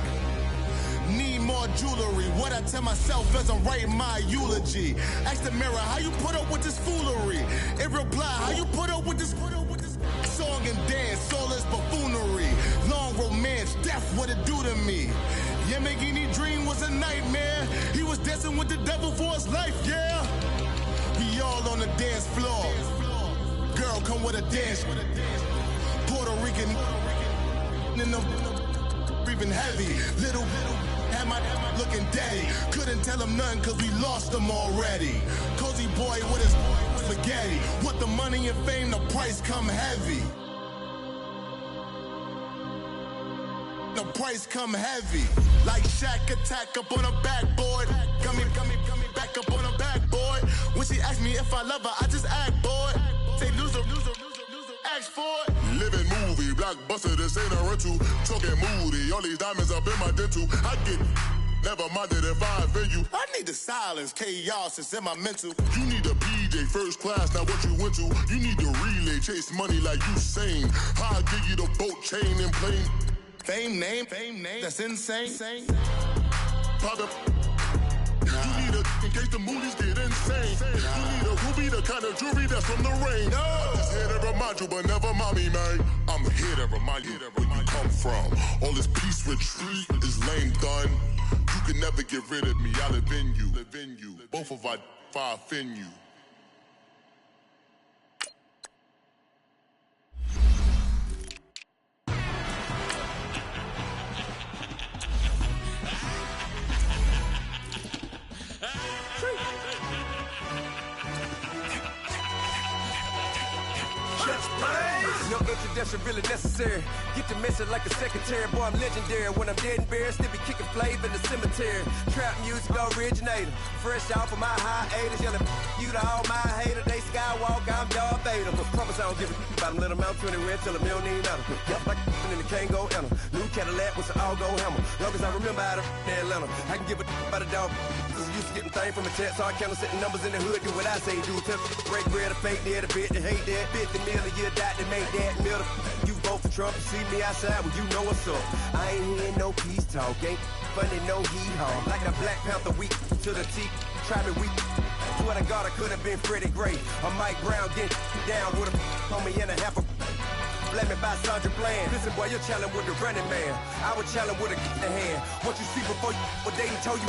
Need more jewelry. What I tell myself as I'm writing my eulogy. Ask the mirror, how you put up with this foolery? It reply, how you put up with this song and dance, all this buffoonery. Long romance, death, what it do to me? Yamagini dream was a nightmare. He was dancing with the devil for his life, yeah. We all on the dance floor. Girl, come with a dance. Puerto Rican in the breathing heavy. Little had my looking daddy. Couldn't tell him nothing cause we lost him already. Cozy boy with his spaghetti. With the money and fame, the price come heavy. The price come heavy. Like Shaq attack up on a backboard. Coming back up on a backboard. When she asked me if I love her, I just act bored. Say loser, ask for it. Living movie, blockbuster, this ain't a rental. Talking moody, all these diamonds up in my dental. I get never minded if I offend you. I need the silence, chaos is in my mental. You need a PJ, first class, not what you went to. You need the relay, chase money like you sane. I'll give you the boat, chain, and plane. Fame name, that's insane. Pop up. You need a in case the movies get insane. You need a ruby, the kind of jewelry that's from the rain. I'm just here to remind you, but never mind me, man. I'm here to remind you where you come from. All this peace retreat is lame done. You can never get rid of me. I live in you. Both of our offend you. No introduction really necessary. Get the message like a secretary. Boy, I'm legendary. When I'm dead and buried, still be kicking flavor in the cemetery. Trap music originator. Fresh off of my hiatus. Yelling you to all my haters. They skywalk, I'm Darth Vader. Promise I don't give a about them. Let them out 20 till a million need matter. Yup, like in the Kango enter. New Cadillac with an all-go hammer. Long as I remember how to Atlanta. I can give a about a dog. Used to getting things from a text, so I count setting numbers in the hood. Do what I say, do. Break bread, a fake there, the bit, they hate that. 50 million, you die to make that middle. You vote for Trump, you see me outside, well, you know what's up. I ain't hearing no peace talk, ain't funny, no hee-haw. Like the Black Panther, weak to the teeth. Try me weak. Swear to God, I could have been Freddie Gray. Or Mike Brown, get down with a homie and a half a. Let me buy Sandra Bland. Listen, boy, you're challenged with the running man. I was challenged with a hand. What you see before you, what they told you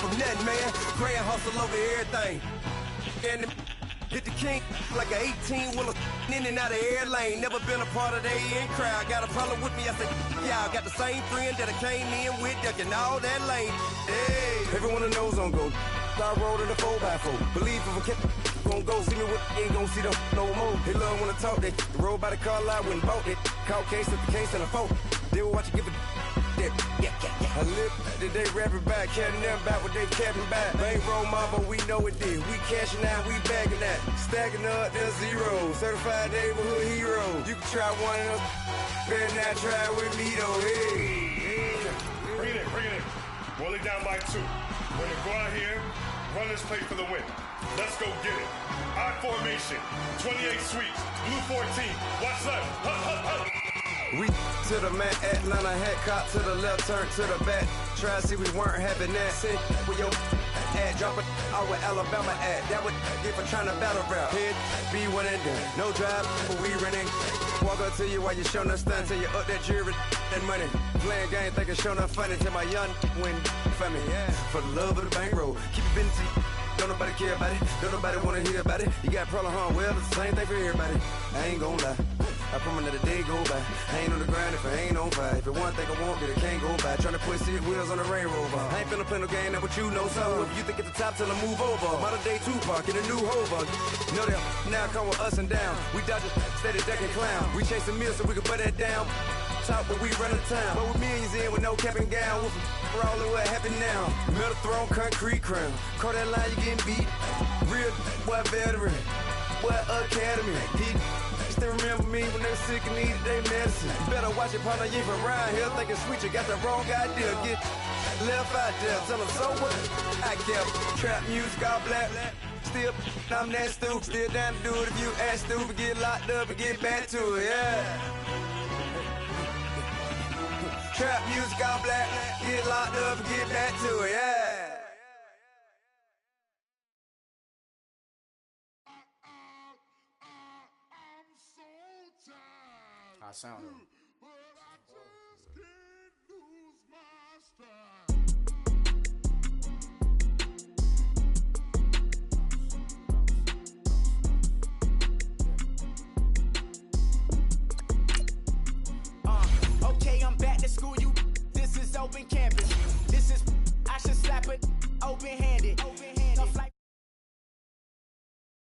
from nothing, man. Grand hustle over everything. And hit the king like an 18-wheeler in and out of air lane. Never been a part of the in crowd. Got a problem with me, I said, yeah, I got the same friend that I came in with, ducking all that lane. Hey, everyone that knows on go. I rolled in a 4x4. Believe if I kept gon' go see me with ain't gon' see them no more. They love when I talk, they roll by the car lot when bought it. Caught case at the case and a phone. They will watch you give a that. Yeah. I live that they rapping back, carrying them back what they capping back. Bankroll mama, we know it did. We cashing out, we bagging that. Stacking up, there's zero. Certified neighborhood hero. You can try one of them, better not try with me though. Hey. Bring it in. Roll it down by 2. We're gonna go out here, run this play for the win. Let's go get it. I formation, 28 sweeps, blue 14. Watch left. Hup. We to the man, Atlanta hat caught to the left, turn to the back. Try to see we weren't having that. Sit with your ad, drop it out with Alabama ad. That would get for trying to battle rap. Head, be one and done. No drive, but we running. Walk up to you while you showing us stun till you up that jewelry and money. Playing game, thinking showing up funny till my young win for me. Yeah. For the love of the bankroll, keep it busy. Don't nobody care about it. Don't nobody wanna hear about it. You got problem, huh? Well, it's the same thing for everybody. I ain't gon' lie. I promise that a day go by. I ain't on the grind if I ain't on fire. If it one thing I want, then it can't go by. Tryna put 6 wheels on the Range Rover. I ain't finna play no game, that what you know. So if you think it's the top, tell them move over. Modern day Tupac in a new Hova. Know that now come with us and down. We dodge a steady deck and clown. We chasing meals so we can put that down. Top, but we run the town. But with millions in with no cap and gown. We're all in what happened now. Metal throne, concrete crown. Call that line, you getting beat. Real boy veteran. Boy academy. He still remember me when they were sick and needed their medicine. Better watch it, partner, you from around here thinking sweet, you got the wrong idea. Get left out there, tell them so what? I kept trap music all black. Still, I'm that stupid, still down to do it if you ask stupid. Get locked up and get back to it, yeah. Trap music all black, get locked up and get back to it, yeah. I sound it. Okay, I'm back to school, you. This is open campus. This is